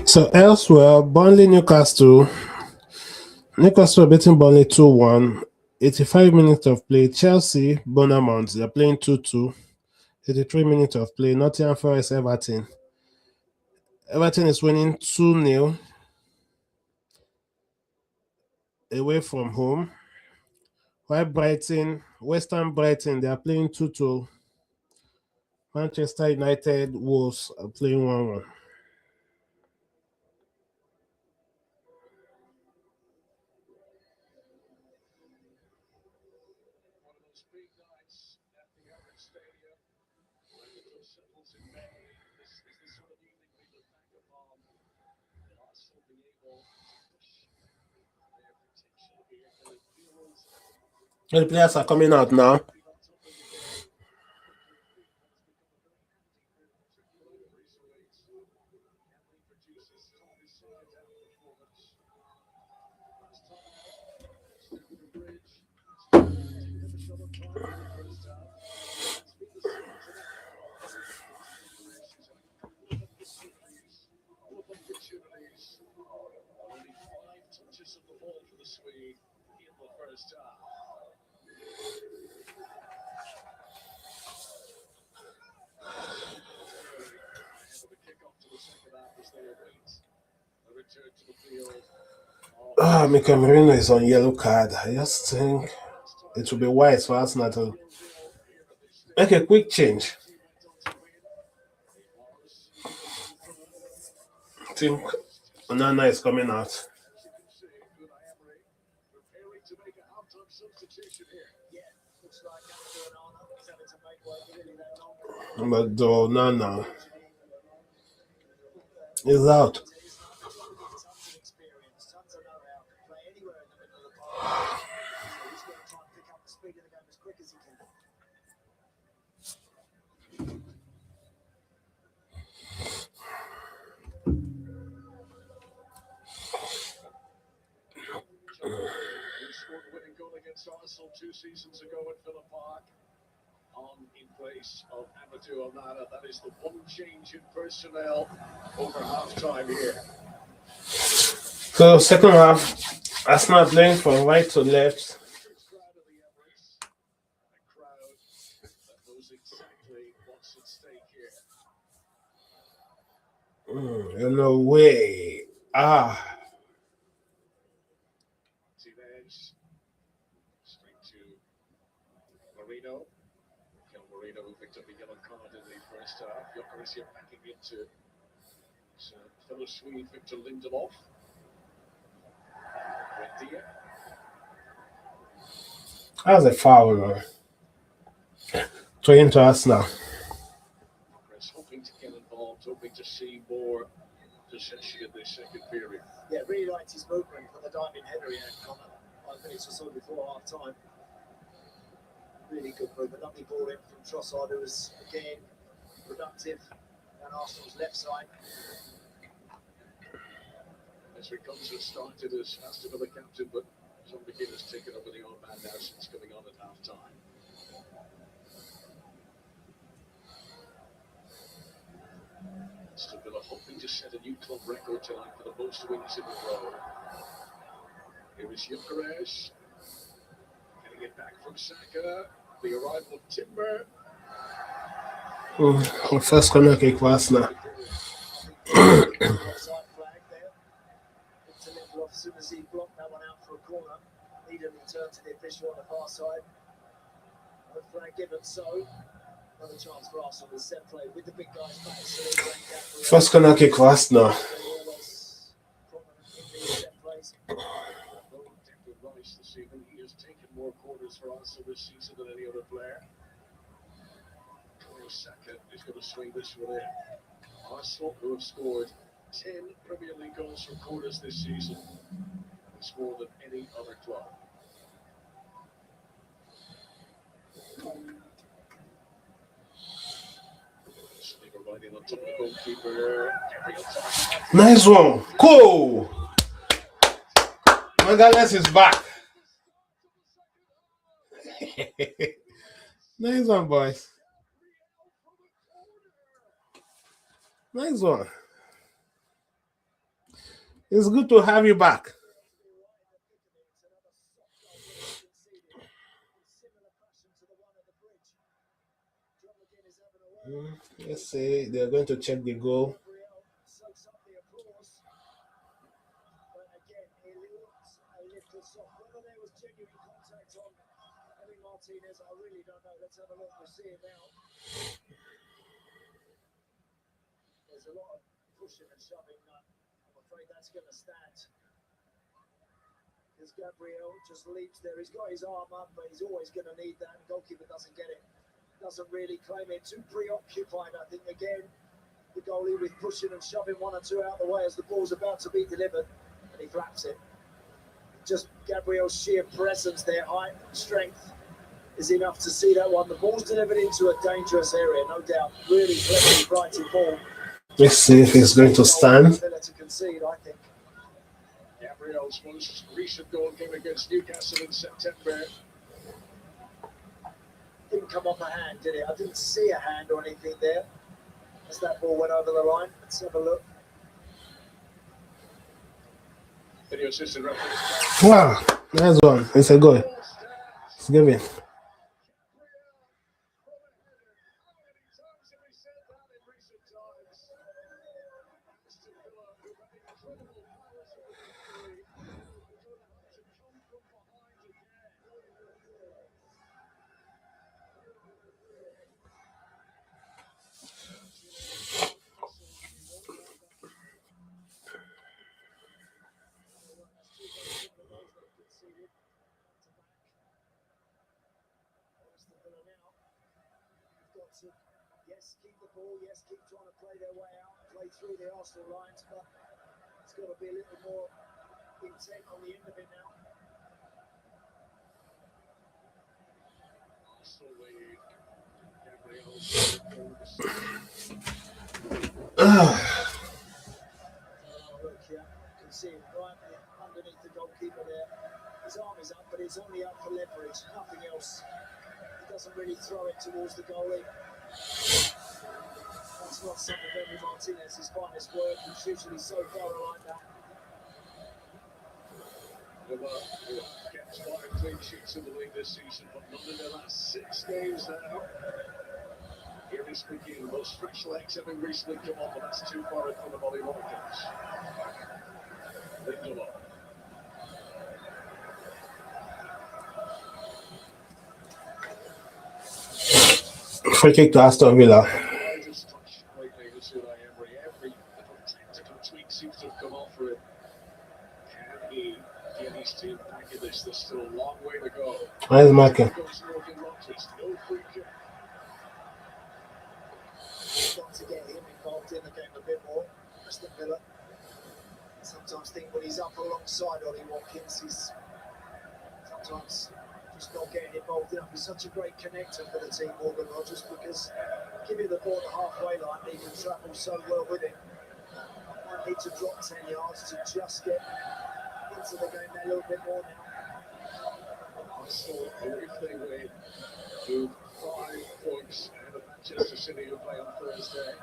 So elsewhere, Burnley Newcastle. Newcastle are beating Burnley 2-1. 85 minutes of play. Chelsea, Bournemouth, they're playing 2-2. 83 minutes of play. Nottingham Forest, Everton. Everton is winning 2-0 away from home. While Brighton, Western Brighton, they are playing 2-2. Manchester United, Wolves are playing 1-1. One of those big nights at the Emirates Stadium. When the dust settles in May, this is the sort of evening we look back upon. And Arsenal being able to push their potential here. And it feels The players are coming out now. maybe not totally the case. But quickly, that has become a very handy group, particularly Reece Waits. Emery produces his second half performance. Last time out, Stamford Bridge. City didn't have a shot on target in the first half. It's been the same tonight. Crystal Palace had a couple of opportunities. Only 5 touches of the ball for the Swede in the first half. Emery ahead of the kickoff to the second half as they await a return to the field. Mikel Merino is on yellow card. I just think it will be wise for Arsenal to make a quick change. I think Onana is coming out. As you can see, Unai Emery preparing to make a halftime substitution here. Yeah, looks like after an hour, he's having to make way really that long. But Onana is out. He's not the one with tons of experience, tons of know-how, can play anywhere in the middle of the park. So he's going to try and pick up the speed of the game as quick as he can. Who scored the winning goal against Arsenal 2 seasons ago at Villa Park. On in place of Amadou Onana. That is the one change in personnel over half-time here. So second half, Arsenal playing from right to left. Electric crowd of the Emirates. A crowd that knows exactly what's at stake here. No way. Martinez. Straight to Marino. Marino who picked up a yellow card in the first half. Jokeris here backing into fellow Swede Victor Lindelof. Buendia. That's a foul, man. Throwing into Arsenal. Chris hoping to get involved, hoping to see more possession in this second period. Yeah, really liked his movement for the diving header he had, Connor. 5 minutes or so before half time. Really good movement. Lovely ball in from Trossard, who was again productive on Arsenal's left side. As Riconza started as Aston Villa captain, but John McGinn has taken over the old man now since coming on at half time. Aston Villa hoping to set a new club record tonight for the most wins in a row. Here is Jokeris. Getting it back from Saka. The arrival of Timber. First corner kick for Arsenal. Offside flag there. Victor Lindelof, as soon as he blocked that one out for a corner, immediately turned to the official on the far side. No flag given, so another chance for Arsenal with set play with the big guys back. First corner kick for Arsenal. Always prominent in these set plays. Rice this evening. He has taken more quarters for Arsenal this season than any other player. Saka is going to swing this one in. Arsenal, who have scored 10 Premier League goals from corners this season, it's more than any other club. Slinger right in on top of the goalkeeper. Nice one. Cool. Magalhaes is back. Nice one, boys. Nice one. It's good to have you back. Let's say they're going to check the goal. Martinez, I really don't know. Let's have a look. We'll see it now. There's a lot of pushing and shoving. I'm afraid that's going to stand. Because Gabriel just leaps there. He's got his arm up, but he's always going to need that. The goalkeeper doesn't get it. Doesn't really claim it. Too preoccupied, I think, again. The goalie with pushing and shoving one or two out the way as the ball's about to be delivered. And he flaps it. Just Gabriel's sheer presence there, height, strength, is enough to see that one. The ball's delivered into a dangerous area, no doubt. Really cleverly brighted ball. Let's see if he's going to stand. To concede, I think. Gabriel's most recent goal came against Newcastle in September. Didn't come off a hand, did it? I didn't see a hand or anything there as that ball went over the line. Let's have a look. Video assistant referee. Wow, nice one. It's a goal. It's given. Yes, keep the ball. Yes, keep trying to play their way out, play through the Arsenal lines, but it's got to be a little more intent on the end of it now. Look here, you can see him right underneath the goalkeeper there. His arm is up, but it's only up for leverage, nothing else. He doesn't really throw it towards the goalie. That's not some of Emily Martinez's finest work. He's usually so thorough like that. Kept 5 clean sheets in the league this season, but none in the last 6 games now. Here is McGinn, most fresh legs having recently come on, but that's too far in front of Ollie Watkins. Lindelof. Free kick to Aston Villa. Just touched lately with Unai Emery. Every little tactical tweak seems to have come off for him. Can he get his team back in this? There's still a long way to go. Nice marking. Goes Morgan Rogers. No free kick. Got to get him involved in the game a bit more. Aston Villa. Sometimes think when he's up alongside Ollie Watkins, he's sometimes just not getting involved enough. He's such a great connector for the team, Morgan Rogers, because give him the ball at the halfway line, he can travel so well with it. Might need to drop 10 yards to just get into the game a little bit more now. Arsenal, if they win, to 5 points ahead of Manchester City, who play on Thursday.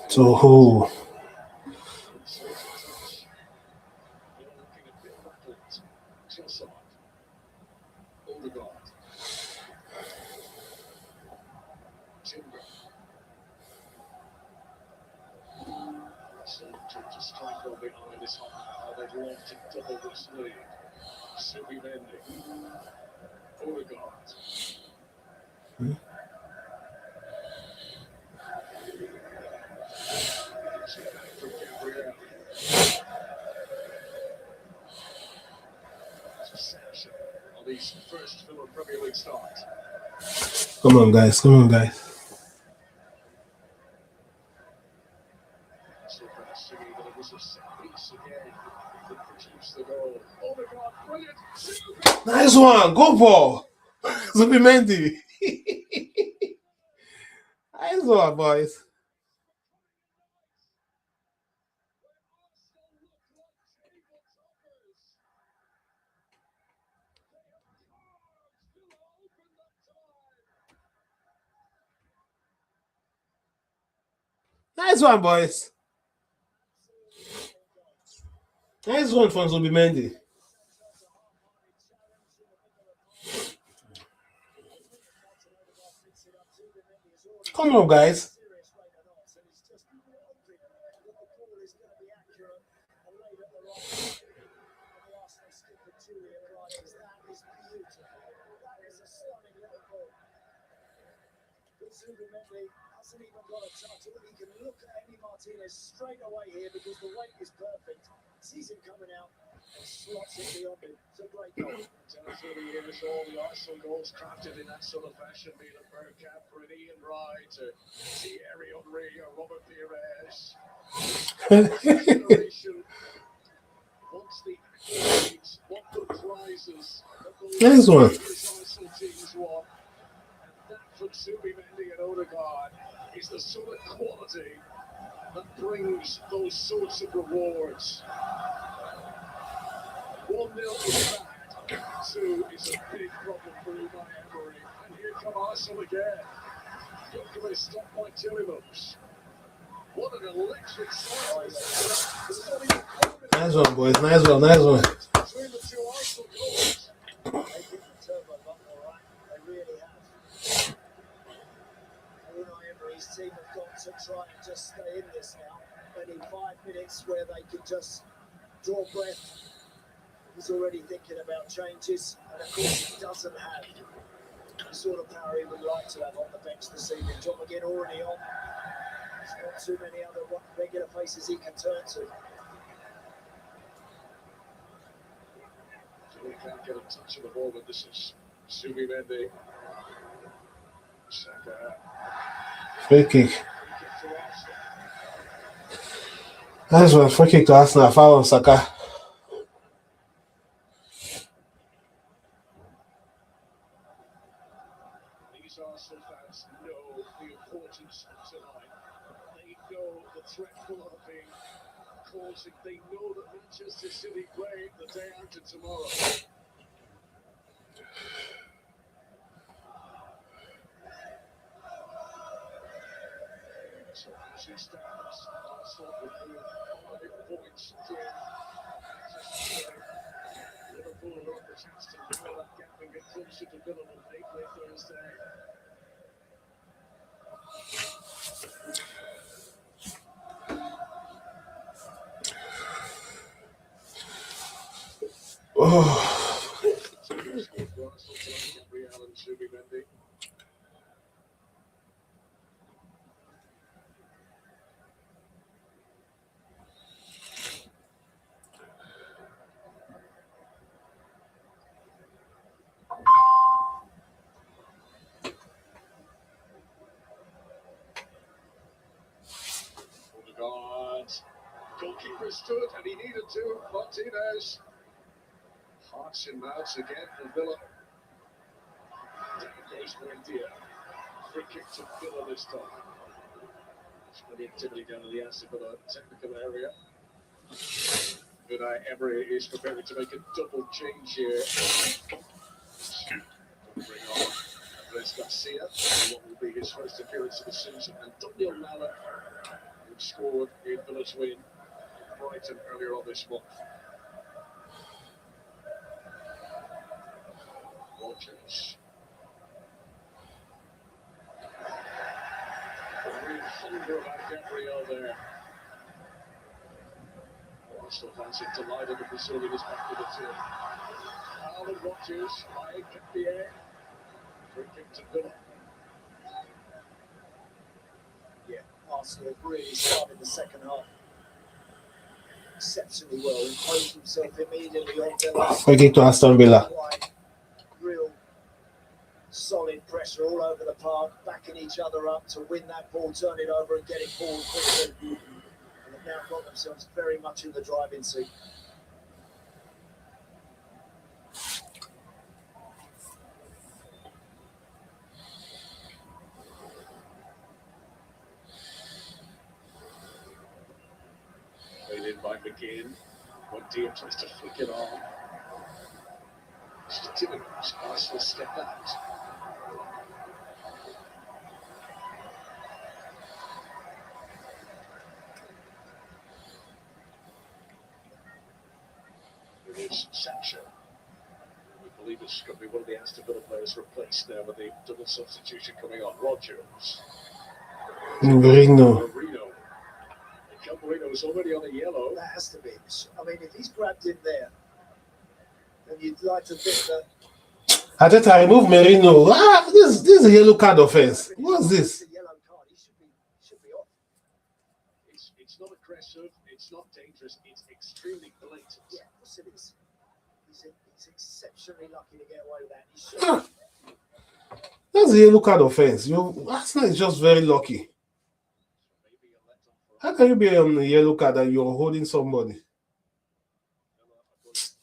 To who? To strike on behind this hot hour, they'd love to double this lead. Subimendi, Odegaard. From Gabriel. Reception on his first Villa Premier League start. Come on, guys. Come on, guys. So fast singing that it was a set piece again that produced the goal. Odegaard, brilliant. Nice one. Go ball. Zubimendi. Nice one, boys. Nice one, boys. Nice one from Zubimendi. Come on, guys. Zubimendi hasn't even got a touch. He can look at Emi Martinez straight away here because the weight is perfect. Sees him coming out and slots it beyond him. It's a great goal. Through the years, all the Arsenal goals crafted in that sort of fashion, being a Bergkamp for an Ian Wright, to Thierry Henry or Robert Pires. Generation wants the accolades, want the prizes. Nice one. Arsenal teams won. That from Zubimendi and Odegaard is the sort of quality that brings those sorts of rewards. 1-0 is bad. 2 is a big problem for Unai Emery. And here come Arsenal again. Jokeris stopped by Tillemans. What an electric start. Nice one, boys. Nice one. Nice one. Between the two Arsenal goals. They hit the turbo button all right. They really have. Unai Emery's team have got to try and just stay in this now. They need 5 minutes where they can just draw breath. He's already thinking about changes, and of course he doesn't have the sort of power he would like to have on the bench this evening. John McGinn already on. There's not too many other regular faces he can turn to. He can't get a touch of the ball, but this is Zubimendi. Saka. Free kick. Nice one. Free kick to Arsenal. Foul on Saka. These Arsenal fans know the importance of tonight. They know the threat Villa have been causing. They know that Manchester City play the day after tomorrow. So as it stands, Arsenal with 5 points clear. Liverpool are up the chance to narrow that gap and get closer to Villa on Thursday. Oh. Arsenal tonight, Gabriel and Zubimendi. Odegaard. Goalkeeper stood and he needed to. Martinez. Hearts and mouths again for Villa. Down goes Buendia. Free kick to Villa this time. There's plenty of activity down in the Aston Villa technical area. Unai Emery is preparing to make a double change here. Bring on Andres Garcia, what will be his first appearance of the season, and Daniel Mala, who scored in Villa's win at Brighton earlier on this month. Rodgers. Real hunger about Gabriel there. Arsenal fans are delighted that Brazilian is back with the team. Alog Rodgers, by Gabriel. Free kick to Villa. Yeah, Arsenal really started the second half exceptionally well, imposed himself immediately on Villa. Free kick to Aston Villa. Real solid pressure all over the park, backing each other up to win that ball, turn it over and get it forward quickly. And they've now got themselves very much in the driving seat. Played in by McGinn. Buendia tries to flick it on. Just didn't Arsenal step out. It is Sancho. We believe it's going to be one of the Aston Villa players replaced now with the double substitution coming on. Rodgers. Bruno. Camporino's already on a yellow. That has to be. I mean, if he's grabbed him there, then you'd like to think that. I thought I removed Merino. This is a yellow card offense. What's this? It's a yellow card. He should be off. It's not aggressive. It's not dangerous. It's extremely blatant. Yeah, of course it is. He's exceptionally lucky to get away with that. He should. That's a yellow card offense. Arsenal is just very lucky. How can you be on a yellow card and you're holding somebody?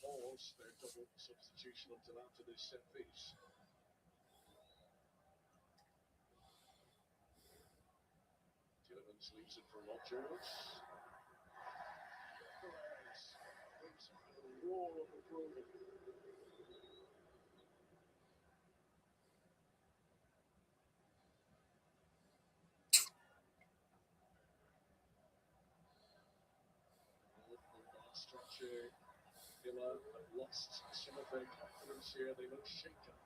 Pause their double substitution until after this set piece. Tillemans leaves it for Rodgers. A roar of approval. Structure. Villa have lost some of their confidence here. They look shaken.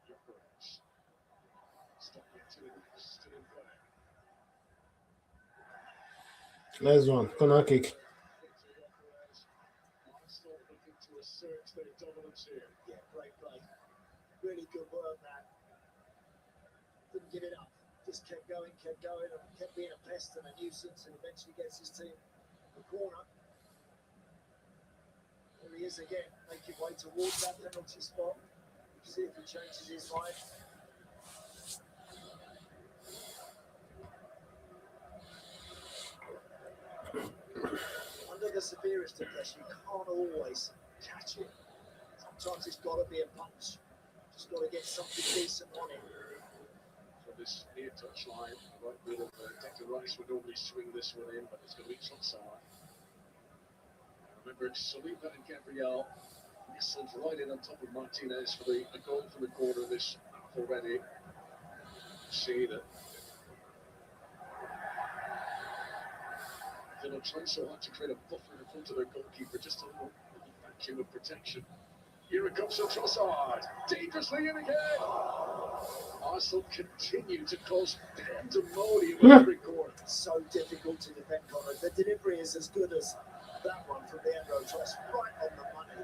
Emirates. Stop it still in play. Nice one. Corner kick. Arsenal looking to assert their dominance here. Yeah, great play. Really good work, man. Didn't give it up. Just kept going, and kept being a pest and a nuisance, and eventually gets his team the corner. There he is again, making way towards that penalty spot. See if he changes his mind. Under the severest of pressure, you can't always catch it. Sometimes it's got to be a punch. Just got to get something decent on it. So this near touch line, right middle, Declan Rice would normally swing this one in, but it's going to be Trossard. Remember, Saliba and Gabriel nestled right in on top of Martinez for a goal from the corner of this half already. See that Villa trying so hard to create a buffer in front of their goalkeeper, just a little vacuum of protection. Here it comes to Trossard, dangerously in again. Arsenal continue to cause pandemonium in every corner. So difficult to defend, Conor. The delivery is as good as that one from the Emirates Stadium, right on the money.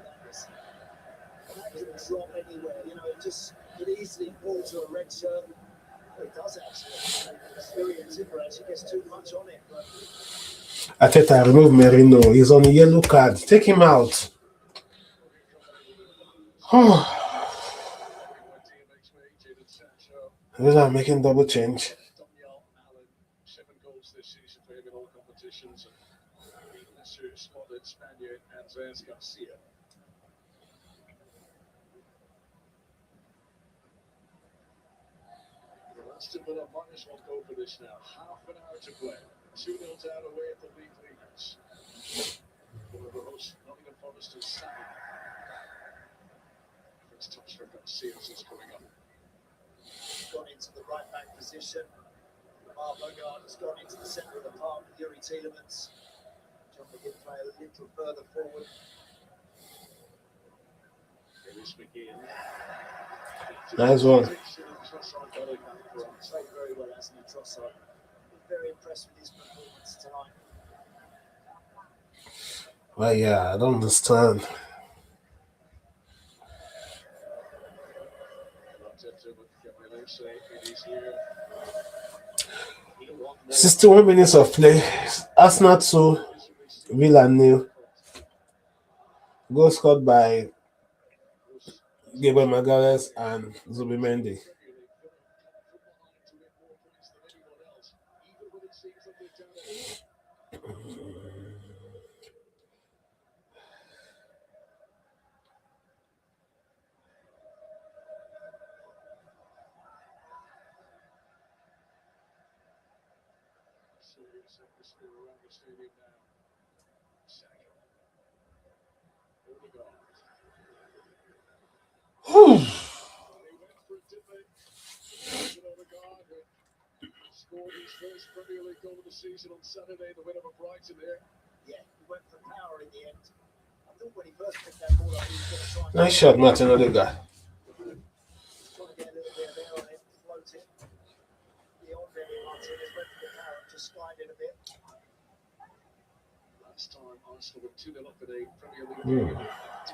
That doesn't drop anywhere. You know, it just could easily fall to a red shirt. Well, it does actually. Experience Emirates, he gets too much on it. But Ateta, remove Merino. He's on a yellow card. Take him out. Villa making double change. 7 goals this season for him in all competitions, and the lesser spotted Spaniard Andres Garcia. Aston Villa might as well go for this now. Half an hour to play. 2-0 down away at the league leaders. One of the hosts, Nottingham Forest and Saturday. First touch for Garcia is coming up. gone into the right back position. Lamar Bogart has gone into the centre of the park with Yuri Tielemans. John McGinn play a little further forward. Ellis McGinn. Nice one. Played very well, hasn't he, Trossard? Very impressed with his performance tonight. Well, yeah, I don't understand. He 61 minutes of play. Arsenal 2, Villa 0. Goal scored by Gabriel Magalhaes and Zubimendi. Serious atmosphere around the stadium now. Saka. Odegaard. They went for it, didn't they? Odegaard scored his first Premier League goal of the season on Saturday, the win over Brighton there. Yeah, he went for power in the end. I thought when he first picked that ball up, he was going to try and Nice shot, Martin Odegaard. trying to get a little bit of air on it, float it. Beyond Emmy Martinez went for the power and just slide it a bit. Last time Arsenal were 2-0 up in a Premier League game.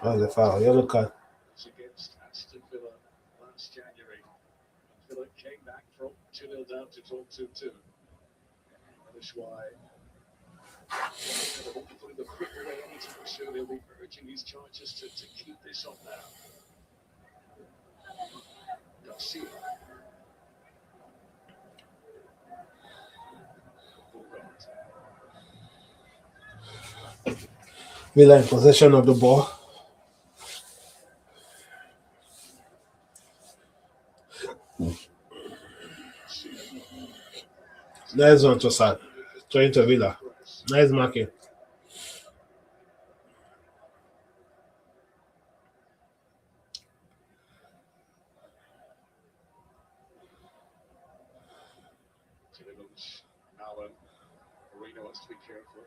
That was a foul. Yellow card. It's against Aston Villa last January. And Villa came back from 2-0 down to draw 2-2. That is why they're hoping to put the foot away anytime soon. They'll be urging these charges to keep this up now. Garcia. Villa in possession of the ball. Nice one, Trossard. Trying to Villa. Nice marking. Tielemans, Allen, Marino has to be careful.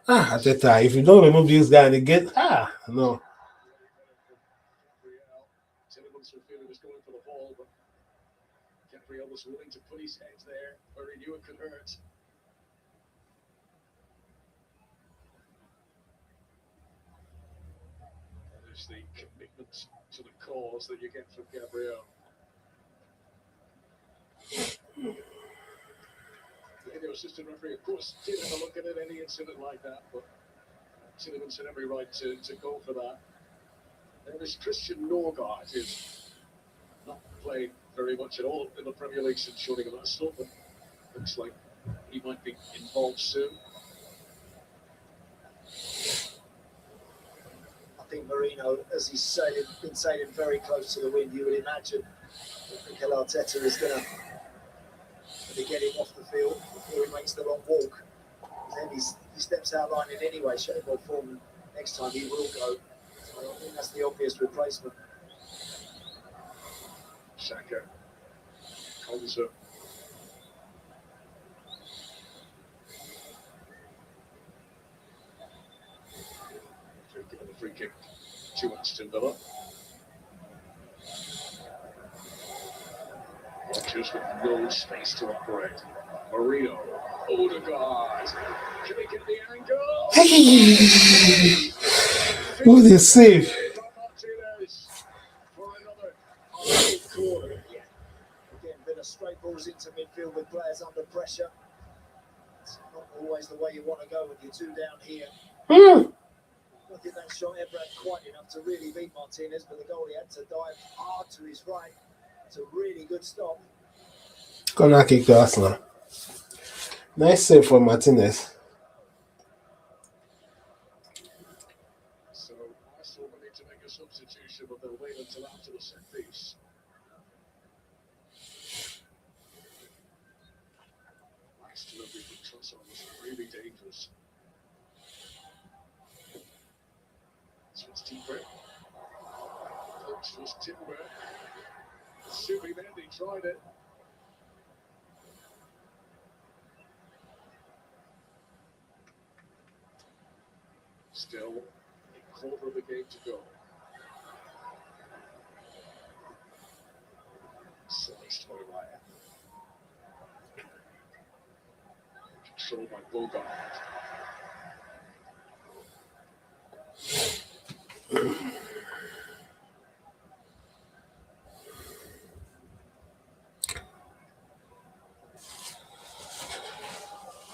Ateta, if you don't remove this guy and again, no. Tielemans were feeling was going for the ball, but Gabriel was willing to put his head there where he knew it could hurt. That is the commitment to the cause that you get from Gabriel. The video assistant referee, of course, did have a look at it, any incident like that, but Tielemans had every right to go for that. There is Christian Norgard, who's not played very much at all in the Premier League since joining Arsenal, but looks like he might be involved soon. I think Marino, as he's been sailing very close to the wind, you would imagine that Mikel Arteta is going to get him off the field before he makes the long walk. Then he steps out line in any way, shape or form. Next time he will go. So I think that's the obvious replacement. Saka comes up. Given the free kick to Aston Villa. Just with no space to operate. Marino, Odegaard. Can he get the angle? What a save. balls into midfield with players under pressure. It's not always the way you want to go when you're two down here. I think that shot ever had quite enough to really beat Martinez, but the goalie had to dive hard to his right. It's a really good stop. Corner kick to Arsenal. Nice save for Martinez. So Arsenal will need to make a substitution, but they'll wait until after the set piece. Last delivery from Trossard was really dangerous. So it's deeper. Punch was Timber. Subi Mendy tried it. Still a quarter of the game to go. Sliced by Ryan. Controlled by Bogart.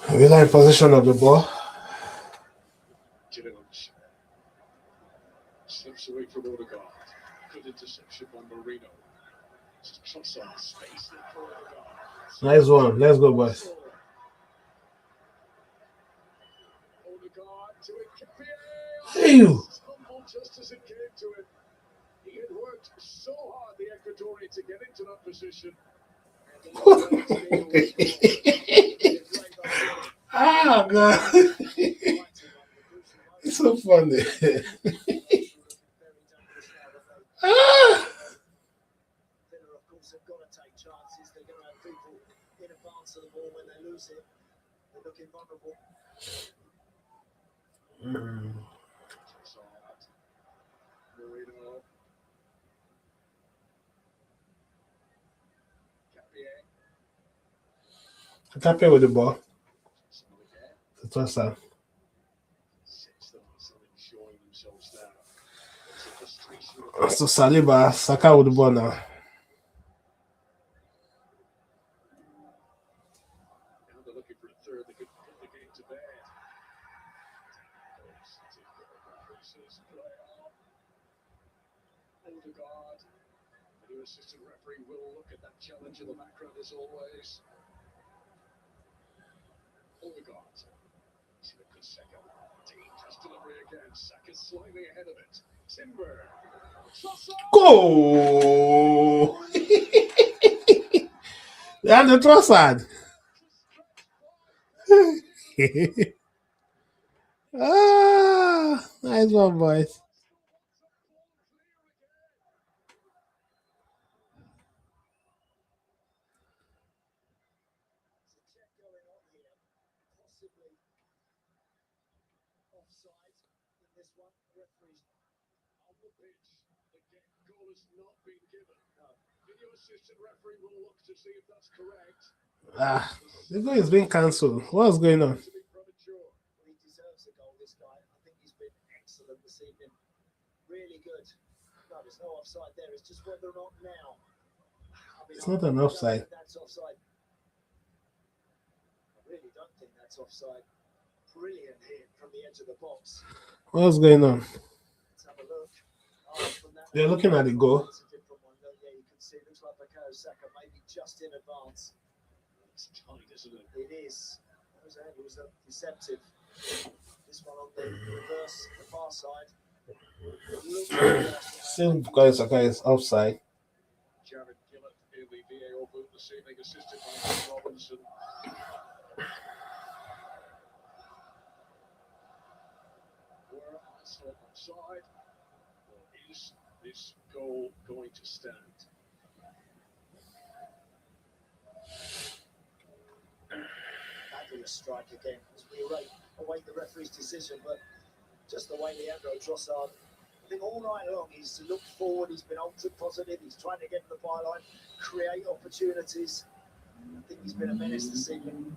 Villa in possession of the ball. Jones. Slips away from Odegaard. Good interception by Marino. Trossard space there for Odegaard. Nice one. Let's go, boys. Odegaard to it. Hey, you. Humble just as it came to him. He had worked so hard, the Ecuadorian, to get into that position. Ah, God. It's so funny. Ah. Villa, of course, have got to take chances. They're going to have people in advance of the ball when they lose it. They're looking vulnerable. Marino. Happy with the ball. The Trossard. So Saliba, Saka with the ball now. They're looking for a third. They could put the game to bed. Odegaard. The new assistant referee will look at that challenge in the background as always. Odegaard. To the Saka. Dangerous delivery again. Saka slightly ahead of it. Timber. Go! And the Trossard. Ah, nice one, boys. Offside in this one. Referees On the pitch, the goal has not been given. Video assistant referee will look to see if that's correct. Ah, the goal is being cancelled. What's going on? To be premature. Well, he deserves a goal, this guy. I think he's been excellent this evening. Really good. No, there's no offside there. It's just whether or not now. It's not an offside. That's offside. I really don't think that's offside. Brilliant hit from the edge of the box. What's going on? Let's have a look. From that They're looking at the goal. It's a different one. Yeah, you can see it looks like Bukayo Saka maybe just in advance. It's tight, isn't it? It is. Those angles are deceptive. This one on the reverse, the far side. Still because Saka is offside. Jared Gillett in the VAR booth this evening, assisted by Matt Robinson. Were Arsenal offside? Or is this goal going to stand? Fabulous strike again as we await the referee's decision, but just the way Leandro Trossard, I think all night long he's looked forward, he's been ultra positive, he's trying to get to the byline, create opportunities. I think he's been a menace this evening.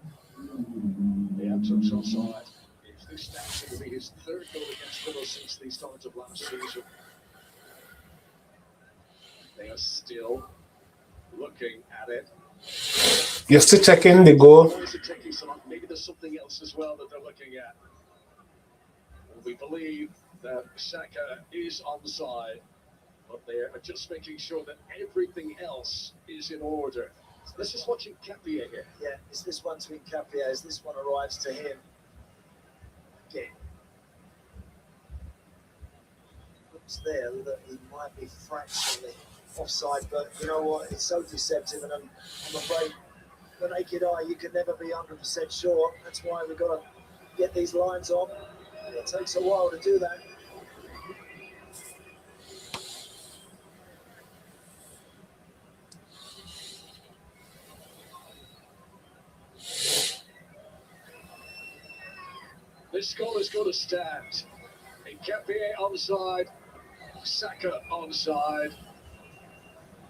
Leandro Trossard, if this now going to be his third goal against Villa since the start of last season. They are still looking at it. You're still checking the goal. Maybe there's something else as well that they're looking at. We believe that Saka is onside, but they're just making sure that everything else is in order. So let's just watch Nkapia here. Yeah, is this one to Nkapia? As this one arrives to him? Again. Looks there that he might be fractionally offside, but you know what? It's so deceptive, and I'm afraid the naked eye, you can never be 100% sure. That's why we've got to get these lines on. It takes a while to do that. This goal is going to stand. Nkapia onside, Saka onside.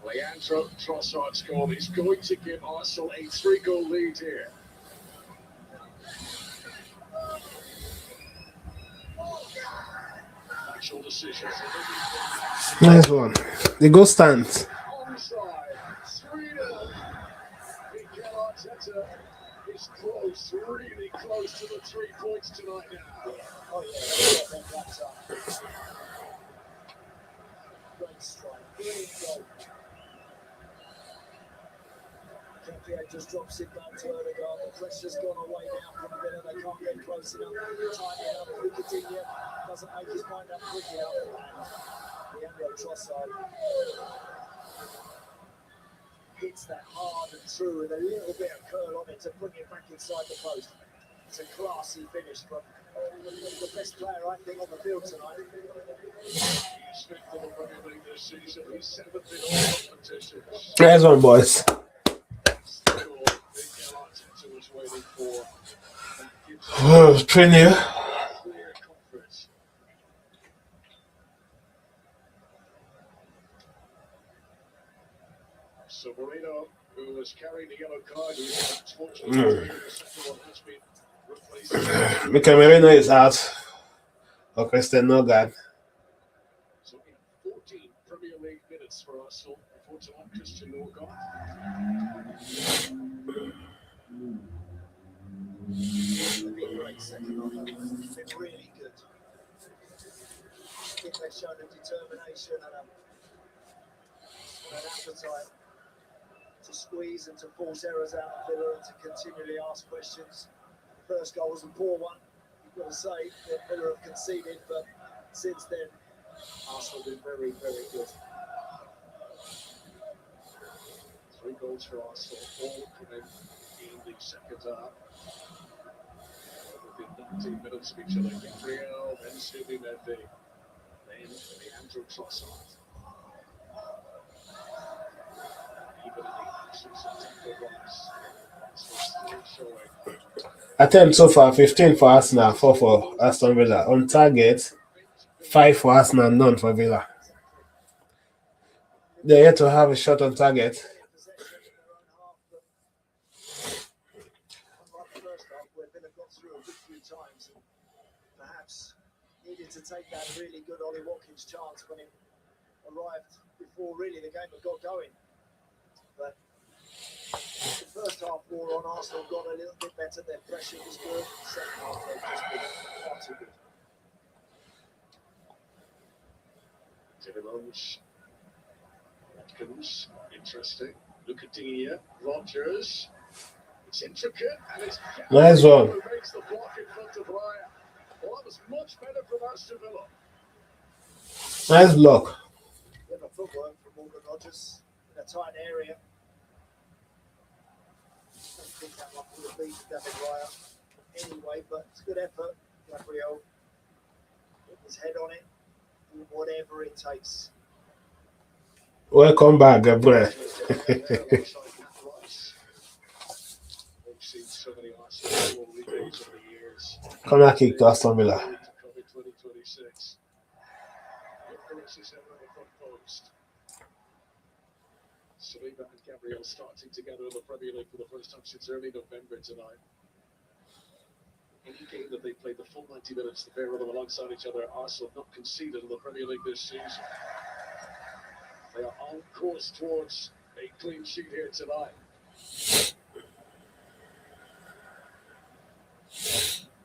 Leandro Trossard's goal is going to give Arsenal a 3-goal lead here. Actual decisions. Nice one. The goal stands. Onside, 3-0. Mikel Arteta is close, really close to the 3 points tonight now. Oh yeah, that's great strike, brilliant goal. Nkapia just drops it back to Odegaard. The pressure's gone away now from Villa. They can't get close enough, tight enough. Coutinho doesn't make his mind up quick enough. Leandro Trossard hits that hard and true with a little bit of curl on it to bring it back inside the post. It's a classy finish from the best player, I think, on the field tonight. He's fit for the Premier League this season. He's 7th in all competitions. Nice one, boys. That's the goal Mikel Arteta was waiting for. That gives him 3-0. clear comfort. So Marino, who was carrying the yellow card, who's unfortunately the second one has been replaced. Mikel Merino is out. Or Christian Nogard. So we have 14 Premier League minutes for Arsenal before tonight. Christian Nogard. They've been great second half. They've been really good. I think they've shown a determination and an appetite to squeeze and to force errors out of Villa and to continually ask questions. The first goal was a poor one. You've got to say that Villa have conceded, but since then, Arsenal have been very, very good. 3 goals for Arsenal, all coming in the second half. Within 19 minutes of each other, Gabriel, then Stevie Mendy, then Leandro Trossard. Even in the absence of Declan Rice, Arsenal still showing. Attempt so far 15 for Arsenal, 4 for Aston Villa. On target, 5 for Arsenal, none for Villa. They're yet to have a shot on target. Possession in their own half, but unlike the first half where Villa got through a good few times and perhaps needed to take that really good Ollie Watkins chance when it arrived before really the game had got going. But the first half wore on, Arsenal got a little bit better, their pressure was good, the second half they've just been far too good. Timmermans, Watkins, interesting. Coutinho, Rodgers. It's intricate and it's Nice one. who makes the block in front of Raya. Well, that was much better from Aston Villa. Nice block. Bit of footwork from Morgan Rodgers in a tight area. I think that one would have beaten David Raya anyway, but it's a good effort. Gabriel put his head on it, do whatever it takes. Welcome back, Gabriel. We've seen so many Arsenal days over the years. Corner kick to Aston Villa. To come in 2026. Eucharist is ever on the front post. Saliba and Gabriel starting together in the Premier League for the first time since early November tonight. Any game that they played the full 90 minutes, the pair of them alongside each other, Arsenal not conceded in the Premier League this season. They are on course towards a clean sheet here tonight.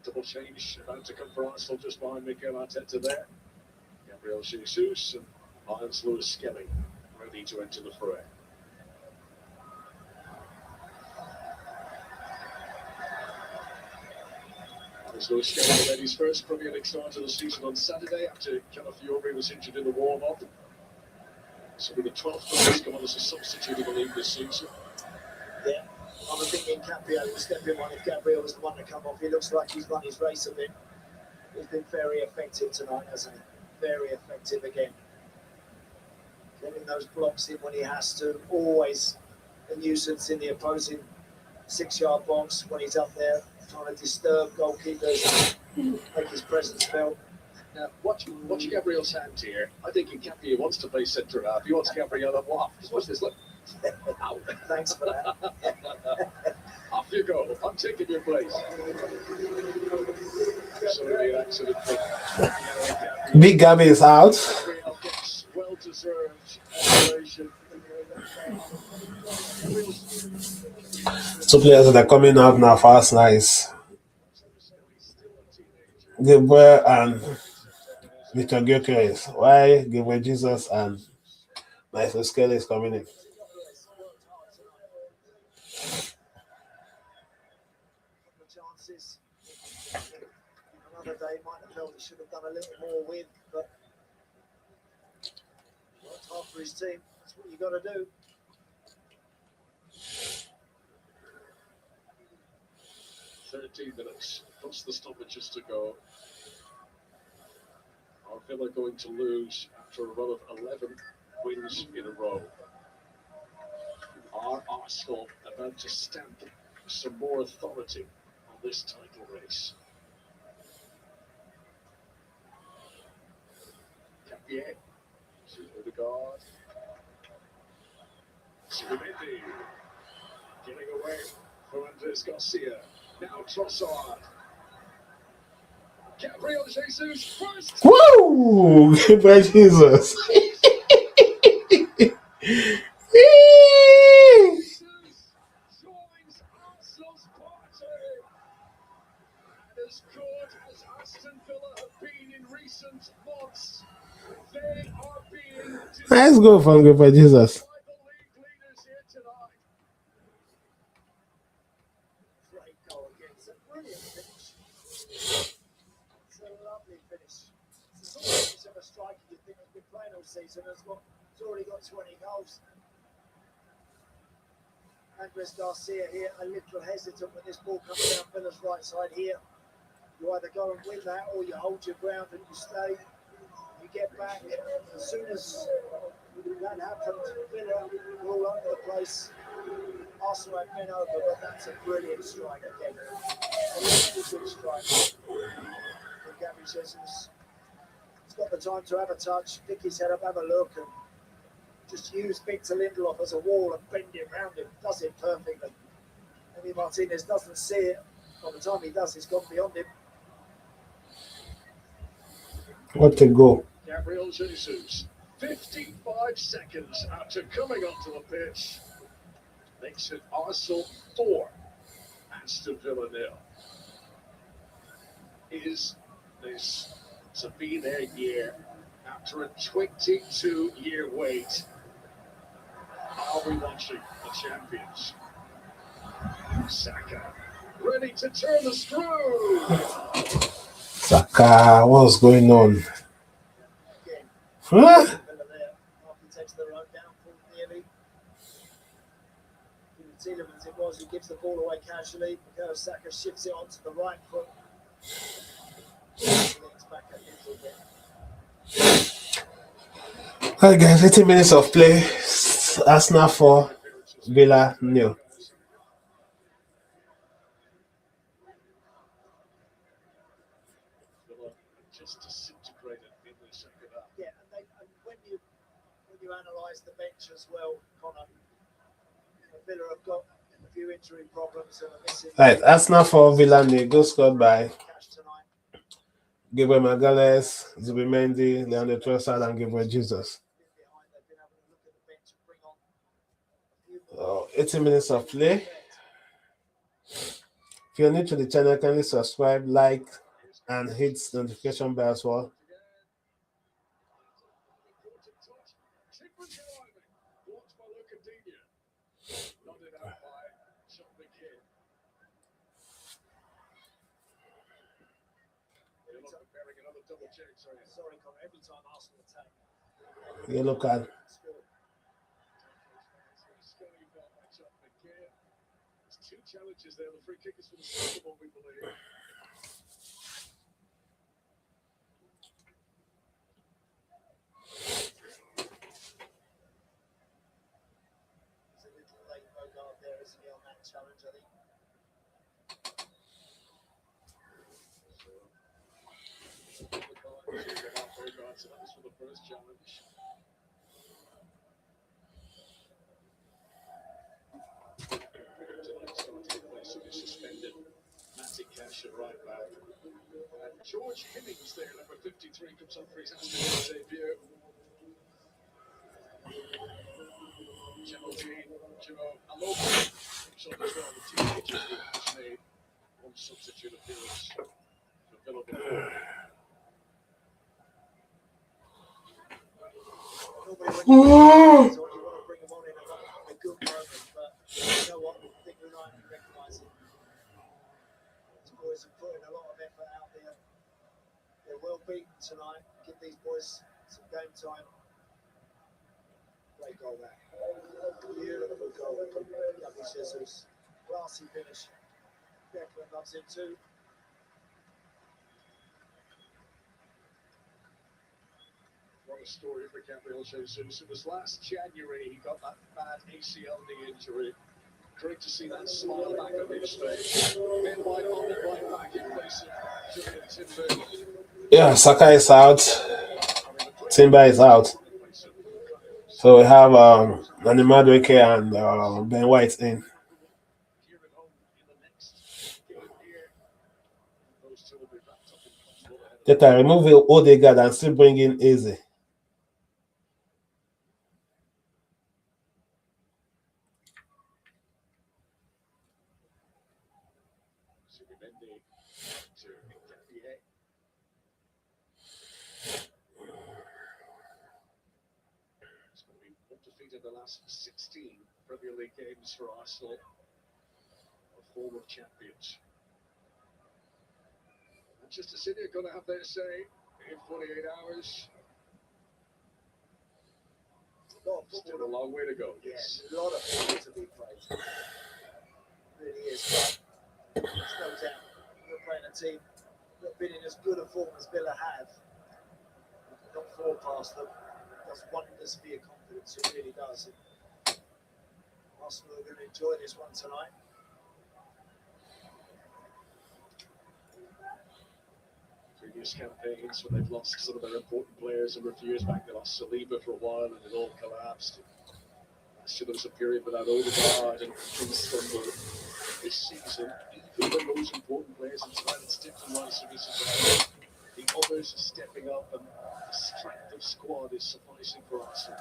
Double change about to come for Arsenal just behind Mikel Arteta there. Gabriel Jesus and Heinz Lewis Skelly ready to enter the fray. Heinz Lewis Skelly made his first Premier League start of the season on Saturday after Calafiori was injured in the warm-up. So with the 12th place come on as a substitute in the league this season. Yeah, I'm thinking Gabriel will step in one if Gabriel was the one to come off. He looks like he's run his race a bit. He's been very effective tonight, hasn't he? Very effective again. Getting those blocks in when he has to. Always a nuisance in the opposing 6-yard box when he's up there trying to disturb goalkeepers, make his presence felt. Now, watch Gabriel's hand here. I think Gabriel wants to play centre half. He wants Gabriel up off. Just watch this, look. Thanks for that. Off you go. I'm taking your place. Absolutely an accident. Big Gabby is out. Gabriel gets well-deserved admiration. Two players that are coming out now for Arsenal is Gabriel and Victor Gyökeres. Why Gabriel Jesus and Michael Skelly is coming in? Chances. Another day might have felt he should have done a little more with, but worked hard for his team. That's what you got to do. "13 minutes plus the stoppages to go. Are Villa going to lose after a run of 11 wins in a row? Are Arsenal about to stamp some more authority on this title race?" Capier, Odegaard, Subimendi, getting away from Andres Garcia. Now Trossard. Gabriel Jesus first. Woo! Gabriel Jesus. Joins Arsenal's party. And as good as Aston Villa have been in recent months, they are being Nice goal from Gabriel Jesus. by the league leaders here tonight. Great goal again. It's a brilliant finish. It's a lovely finish. It's the sort of finish of a striker you think has been playing all season. He's already got 20 goals. Andres Garcia here, a little hesitant when this ball comes down Villa's right side here. You either go and win that or you hold your ground and you stay. You get back. As soon as that happens, Villa are all over the place. Arsenal have been over, but that's a brilliant strike again. A really good strike from Gabriel Jesus. He's got the time to have a touch, pick his head up, have a look, and just use Victor Lindelof as a wall and bend it round him. Does it perfectly. Emi Martinez doesn't see it. By the time he does, he's gone beyond him. What a goal. Gabriel Jesus, 55 seconds after coming onto the pitch, makes it Arsenal 4, Aston Villa 0. Is this to be their year after a 22-year wait? Are we watching the champions? Saka, ready to turn the screw. Saka, what's going on? Again, Huh? Villa there. After he takes the road down full nearly. Tielemans it was, he gives the ball away casually. Bukayo Saka shifts it onto the right foot. Links back a little bit. Alright guys, 80 minutes of play. Arsenal 4, Villa 0. Villa just disintegrated in the second half. Yeah, and when you analyse the bench as well, Connor, Villa have got a few injury problems and are missing. Right, Arsenal 4, Villa 0. Goal scored by Cash tonight. Gabriel Magalhaes, Zubimendi, Leandro Trossard, and Gabriel Jesus. Behind, they've been able to look at the bench and bring on a few more. Oh, 18 minutes of play. If you're new to the channel, kindly subscribe, like, and hit the notification bell as well. Blocked by Lucadinha. Nodded out by Sean McKay. They're not preparing another double check. Sorry, Connor. Every time Arsenal attack, Yellow card. Scully felt by Sean McKay. There's two challenges there. The free kick is for the second one, we believe. He's a little late Bogart there, isn't he, on that challenge, I think. So that was for the first challenge. Tonight's going to take place, so he's suspended. Matty Cash at right back. And George Hinnings there, number 53, comes up for his Aston Villa debut. Geraldine, Alog comes on as well, the teenager who has made one substitute appearance for Villa before. Normally when you want to bring him on in a good moment, but you know what? I think Unai Emery recognises it. These boys have put in a lot of effort out there. They're well beaten tonight. Give these boys some game time. Great goal there. Beautiful goal. Lovely Jesus. Classy finish. Declan loves him too. What a story for Gabriel Jesus. It was last January he got that bad ACL knee injury. Great to see that smile back on his face. Ben White on the right back in place of Julian Timber. Yeah, Saka is out. Timber is out. So we have Nani Madueke and Ben White in. Here at home in the next game here. Those two will be wrapped up in comfortable ahead. They can remove Odegaard and still bring in Eze. Subimendi to Nketiah. It's going to be undefeated the last 16 Premier League games for Arsenal. A former champions. Manchester City are going to have their say in 48 hours. Still a long way to go. Yes, a lot of football to be played. Really is. There's no doubt we're playing a team that have been in as good a form as Villa have. Not forecast them. It does wonders for your confidence. It really does. And Arsenal are going to enjoy this one tonight. Previous campaigns when they've lost some of their important players and refused back. They lost Saliba for a while and it all collapsed. Last year there was a period without Odegaard and things stumbled. This season, even when those important players and tonight it's different lines of this as well. The others are stepping up and the strength of squad is sufficing for Arsenal.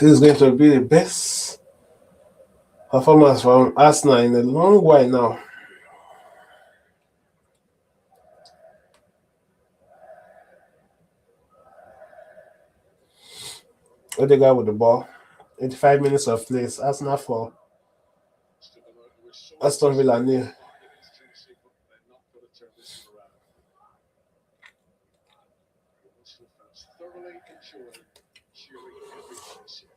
This is going to be the best performance from Arsenal in a long while now. Odegaard with the ball. 85 minutes of play. Arsenal 4. Aston Villa nil. Thoroughly enjoyed cheering every voice here.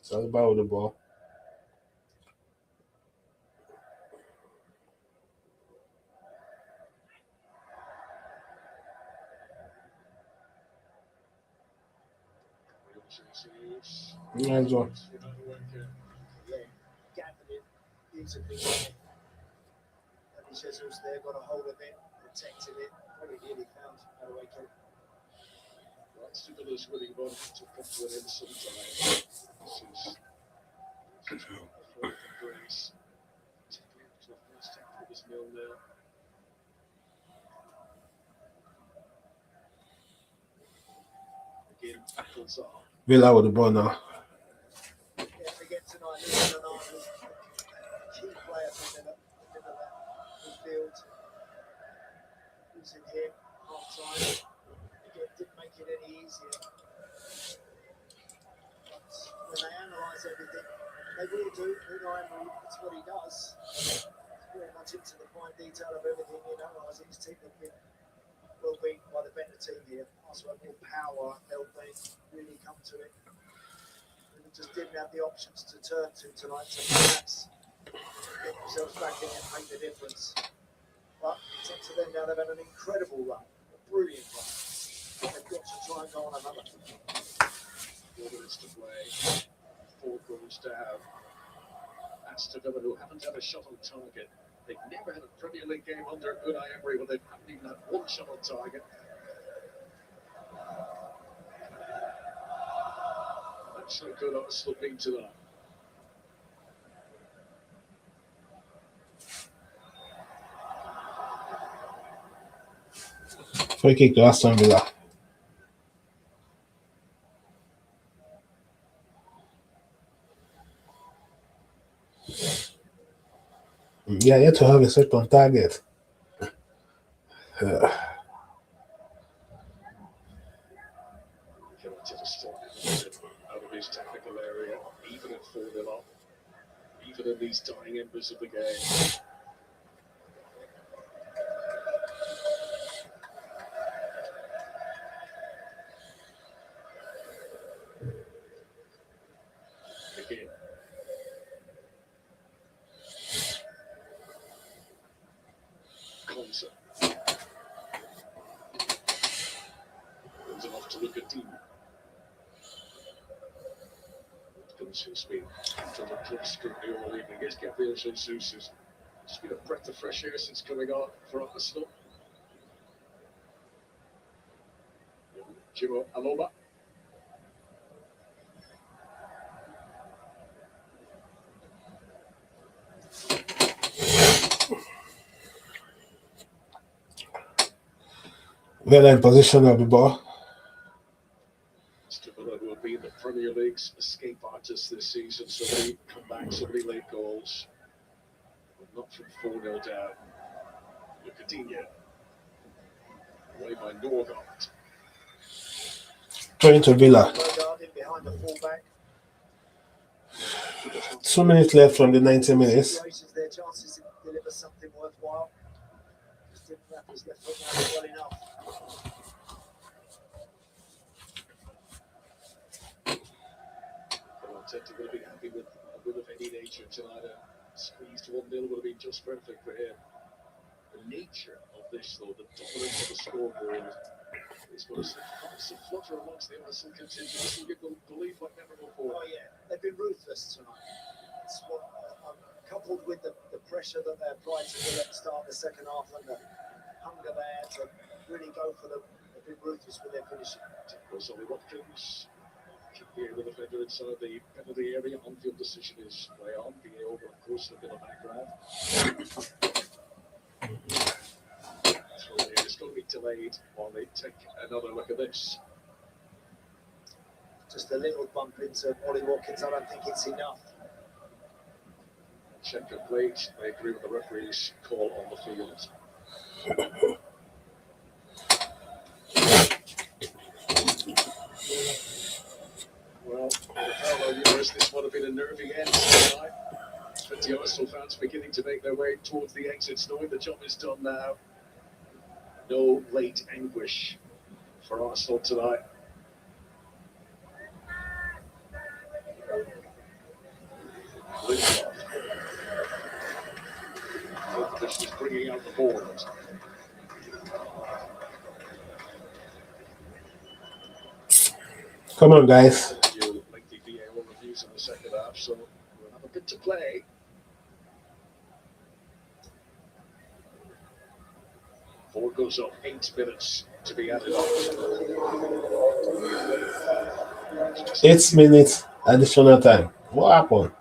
Saliba with the ball. Nice one. Yeah, gathered it beautifully. Jesus there got a hold of it, protected it, very nearly found how to kill. Right, Villa's winning run to come to an end sometime. This is a fourth and brace. 0-0. Again, tackles are. Villa with the ball now. Yeah, again tonight, losing an key player from the middle of that midfield. Losing him half time. Again, didn't make it any easier. But when they analyse everything, they will do. Unai Emery, that's what he does. He's very much into the fine detail of everything. He analyses his team have been well beaten by the better team here. Arsenal had more power. They'll really come to it. They just didn't have the options to turn to tonight to perhaps get themselves back in and make the difference. But it's up to them now. They've had an incredible run, a brilliant run. They've got to try and go on another. 4 minutes to play. 4 goals to have. Aston Villa, who haven't had a shot on target. They've never had a Premier League game under Unai Emery where they haven't even had 1 shot on target. That's how good Arsenal been tonight. Free kick to Aston Villa. Yeah, you have to have a shot on target. Cannot get a stop out of his technical area, even at 4-0 up, even in these dying embers of the game. Again. Concert. Brings it off to look at Dean. It's been under the close scrutiny all evening. Here's Gabriel Jesus. It's been a breath of fresh air since coming on for Arsenal. Jimo Alog. Villa in position of the ball. Aston Villa, who have been the Premier League's escape artists this season, so many comebacks, so many late goals. But not from 4-0 down. Look at Digne. Away by Norgard. Going to Villa. Norgard in behind the fullback. 2 minutes left from the 90 minutes. Situations, their chances to deliver something worthwhile. Just didn't wrap his left foot around well enough. Arteta would have been happy with a win of any nature tonight. Squeezed 1-0 would have been just perfect for him. The nature of this, though, the dominance of the scoreboard, is what is the flutter amongst the Arsenal contingent. This will give them belief like never before. Oh yeah, they've been ruthless tonight. It's what, coupled with the pressure that they applied to Villa at the start of the second half and the hunger they had to really go for them. They've been ruthless with their finishing. Ollie Watkins. Here the defender inside the penalty area. On-field decision is play on. VAR, of course, in the background. It's going to be delayed while they take another look at this. Just a little bump into Ollie Watkins. I don't think it's enough. Check complete. They agree with the referee's call on the field. Well, for the fellow viewers, this would have been a nervy end tonight. But the Arsenal fans beginning to make their way towards the exits, knowing the job is done now. No late anguish for Arsenal tonight. Lindelof. This is bringing out the board. Come on, guys. Lengthy VAR reviews in the second half, so we'll have a bit to play. Four goes up, 8 minutes to be added on. 8 minutes additional time. What happened?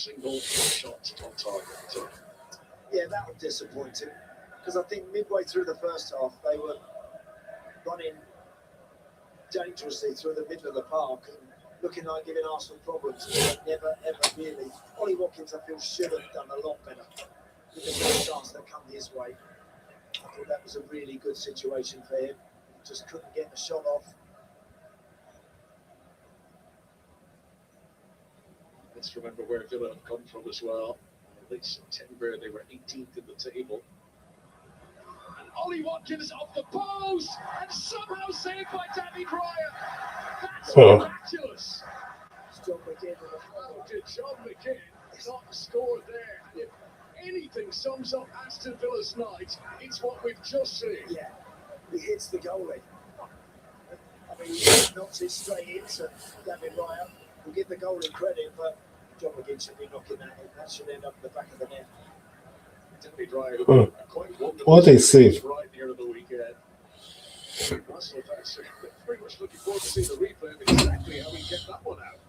single shot on target. Yeah, that was disappointing because I think midway through the first half they were running dangerously through the middle of the park and looking like giving Arsenal problems. Never ever really. Ollie Watkins, I feel, should have done a lot better with the first chance that come his way. I thought that was a really good situation for him. Just couldn't get the shot off. Let's remember where Villa have come from as well. In late September, they were 18th in the table. And Ollie Watkins off the post and somehow saved by David Raya. That's miraculous. John McGinn. How did John McGinn not score there? If anything sums up Aston Villa's night, it's what we've just seen. Yeah, he hits the goalie. I mean, he knocks it straight into David Raya. We'll give the goalie credit, but John McGinn should be knocking that in. That should end up in the back of the net. David Raya, quite wonderful. What a save. Right here at the weekend. Arsenal fans are pretty much looking forward to seeing the replay of exactly how we get that one out.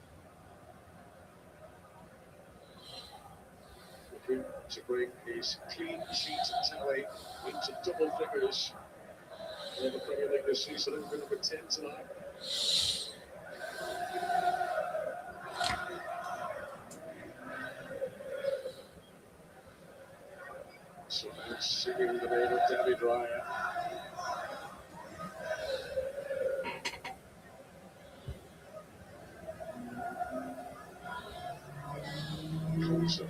Looking to bring his clean sheet tally into double figures in the Premier League this season. And number 10 tonight. So now singing the name of David Raya. Coulson.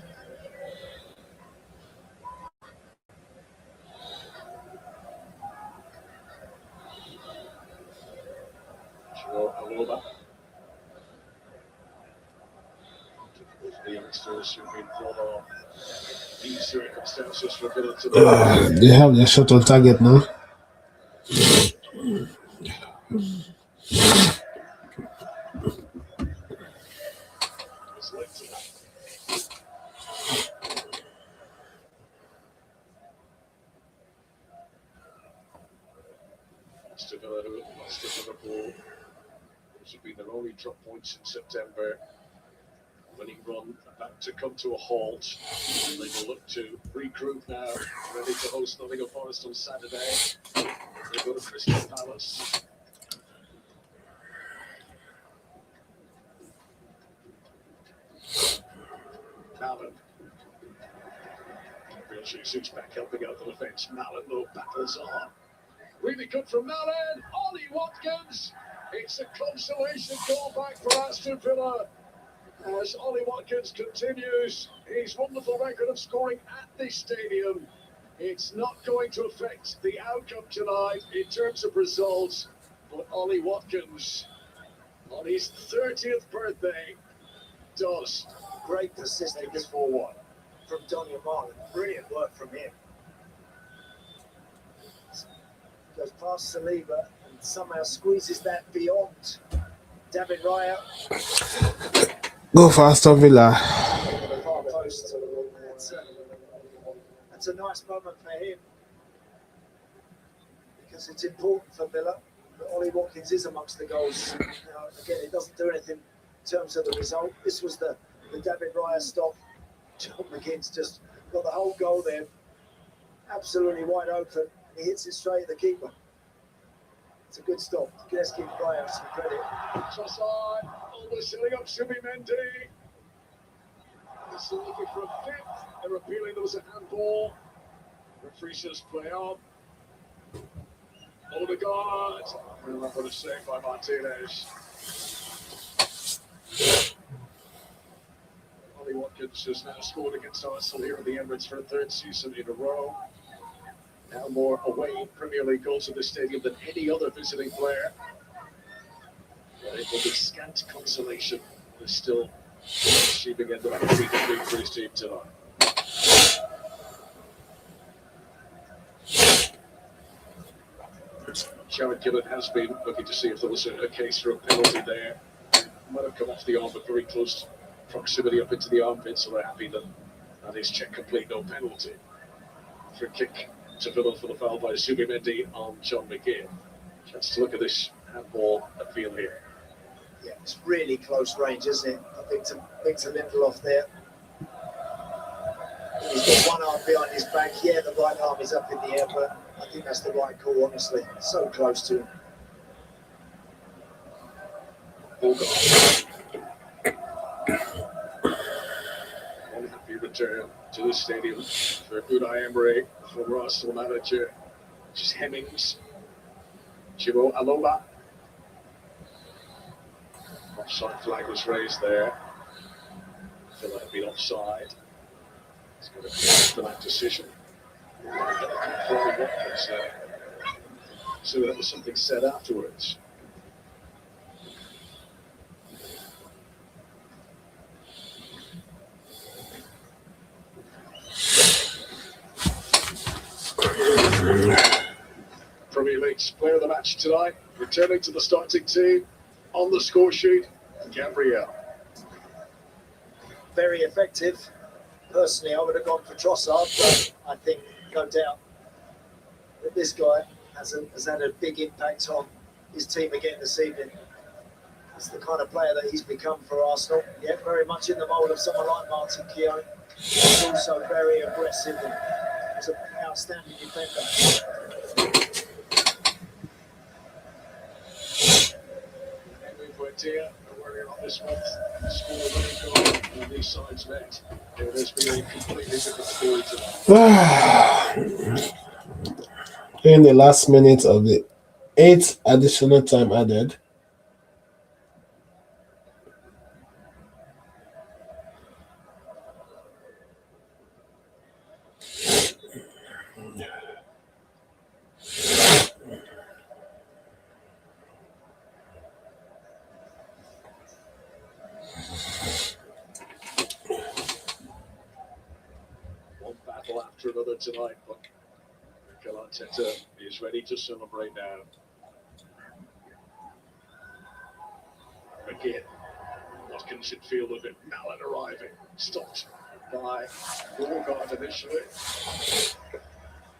Alog. The youngsters who've been brought on these circumstances for Villa to They have their shot on target now. Aston Villa, who lost to Liverpool, which have been their only drop points in September. Winning run about to come to a halt. And they will look to regroup now, ready to host Nottingham Forest on Saturday. They go to Crystal Palace. Mallon. Real suits back helping out the defence. Mallon, though, battles on. Really good from Mallon. Ollie Watkins. It's a consolation goal back for Aston Villa. As Ollie Watkins continues his wonderful record of scoring at this stadium. It's not going to affect the outcome tonight in terms of results, but Ollie Watkins, on his 30th birthday, does. Great persistence for from Donny Marlon. Brilliant work from him. Goes past Saliba and somehow squeezes that beyond David Raya. Go for Aston Villa. Far post. That's a nice moment for him because it's important for Villa. But Ollie Watkins is amongst the goals. Again, it doesn't do anything in terms of the result. This was the David Raya stop. John McGinn's just got the whole goal there, absolutely wide open. He hits it straight at the keeper. It's a good stop. Let's give Raya some credit. Offside. Almost setting up Subimendi. It's looking for a fifth. They're appealing there was a handball. Referee says play on. Odegaard. Well, that was a save by Martinez. Ollie Watkins has now scored against Arsenal here at the Emirates for a third season in a row. Now more away Premier League goals at this stadium than any other visiting player. But it will be scant consolation. There's still receiving end of the defeat for his team tonight. Jared Gillett has been looking to see if there was a case for a penalty there. Might have come off the arm, but very close proximity up into the armpit, so they're happy that that is check complete, no penalty. Free kick to Villa for the foul by Subimendi on John McGinn. Chance to look at this handball appeal here. Yeah, it's really close range, isn't it? I think Victor Lindelof there He's got one arm behind his back. Yeah, the right arm is up in the air, but I think that's the right call, honestly. So close to him. Unhappy return to the stadium for Unai Emery, former Arsenal manager. Just Hemmings. Chibo Aloba. Offside flag was raised there. Villa had been offside. He's got to pay for that decision. So there was something said afterwards. Premier League's player of the match tonight, returning to the starting team on the score sheet, Gabriel. Very effective. Personally, I would have gone for Trossard, but I think, no doubt, that this guy has had a big impact on his team again this evening. That's the kind of player that he's become for Arsenal. Yeah, very much in the mould of someone like Martin Keown. He's also very aggressive and he's an outstanding defender. Buendia, worrying on this month, scored a winning goal, and these sides met. It has been a completely different story tonight. In the last minute of the 8th additional time added, one battle after another tonight, but Mikel Arteta is ready to celebrate now. Again, Watkins had feel a bit Mallon arriving, stopped by Norgard initially.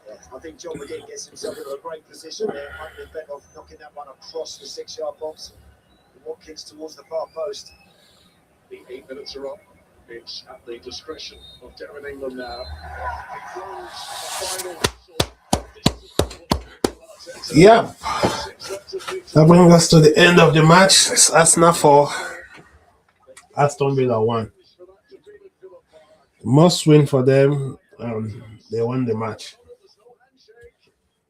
Yeah, I think John McGinn gets himself into a great position there. Might be better off knocking that one across the 6-yard box. Watkins towards the far post. The 8 minutes are up. It's at the discretion of Darren England now. yeah, that brings us to the end of the match. It's Arsenal 4, Aston Villa 1. Must win for them. They won the match.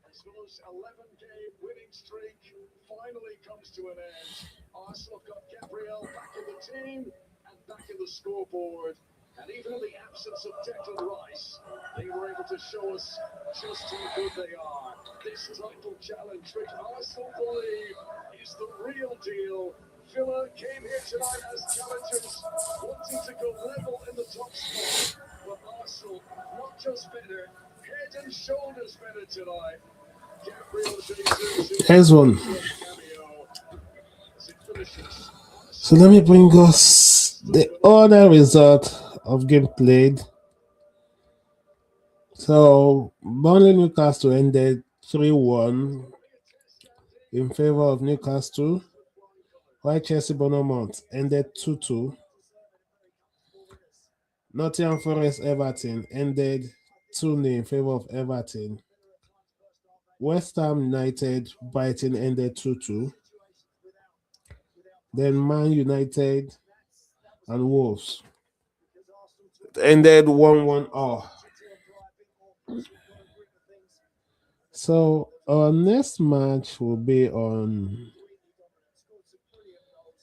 Arsenal's 11-game winning streak finally comes to an end. Arsenal got Gabriel back in the team and back in the scoreboard. And even in the absence of Declan Rice, they were able to show us just how good they are. This title challenge, which Arsenal believe is the real deal. Villa came here tonight as challengers, wanting to go level in the top spot. But Arsenal, not just better, head and shoulders better tonight. Gabriel Jesus. Here's one. So let me bring us the other result of game played. So Burnley Newcastle ended 3-1 in favor of Newcastle, while Chelsea Bournemouth ended 2-2. Nottingham Forest Everton ended 2-0 in favor of Everton. West Ham United Brighton ended 2-2. Then Man United and Wolves ended 1-1 all. So our next match will be on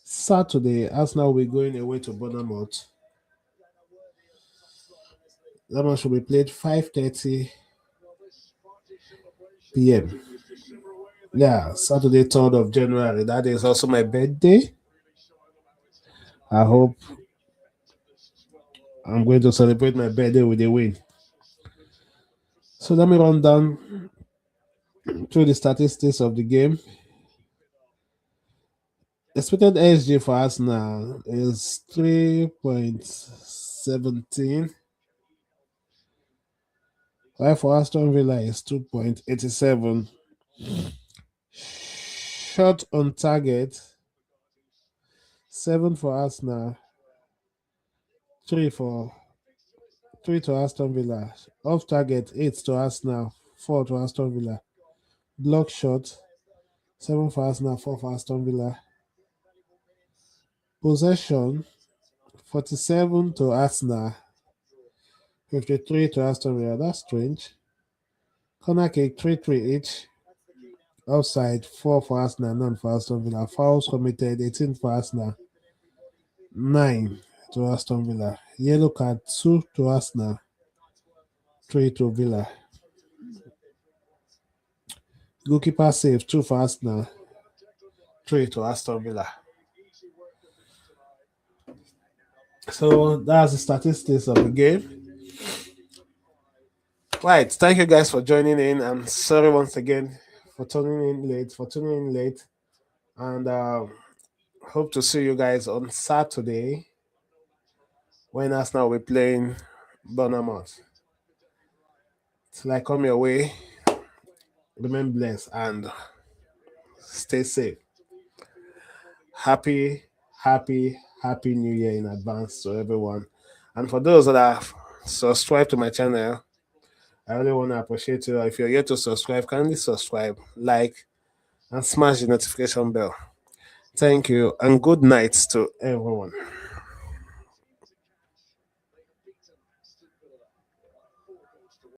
Saturday. Arsenal will be going away to Bournemouth. That match will be played 5:30 p.m. Yeah, Saturday, 3rd of January. That is also my birthday. I hope I'm going to celebrate my birthday with a win. So let me run down through the statistics of the game. Expected XG for Arsenal is 3.17, while for Aston Villa is 2.87. Shot on target 7 for Arsenal, 3 for 3 to Aston Villa. Off target, 8 to Arsenal, 4 to Aston Villa. Block shot, 7 for Arsenal, 4 for Aston Villa. Possession, 47 to Arsenal, 53 to Aston Villa. That's strange. Corner kick, 3-3 each. Offside, 4 for Arsenal, none for Aston Villa. Fouls committed, 18 for Arsenal, 9 to Aston Villa. Yellow card, 2 to Arsenal, 3 to Villa. Goalkeeper save, 2 for Arsenal, 3 to Aston Villa. So that's the statistics of the game. Right, thank you guys for joining in. I'm sorry once again for tuning in late. And hope to see you guys on Saturday when Arsenal will be playing Bournemouth. Till I come your way, remain blessed and stay safe. Happy New Year in advance to everyone. And for those that have subscribed to my channel, I really want to appreciate you. If you're yet to subscribe, kindly subscribe, like, and smash the notification bell. Thank you, and good night to everyone.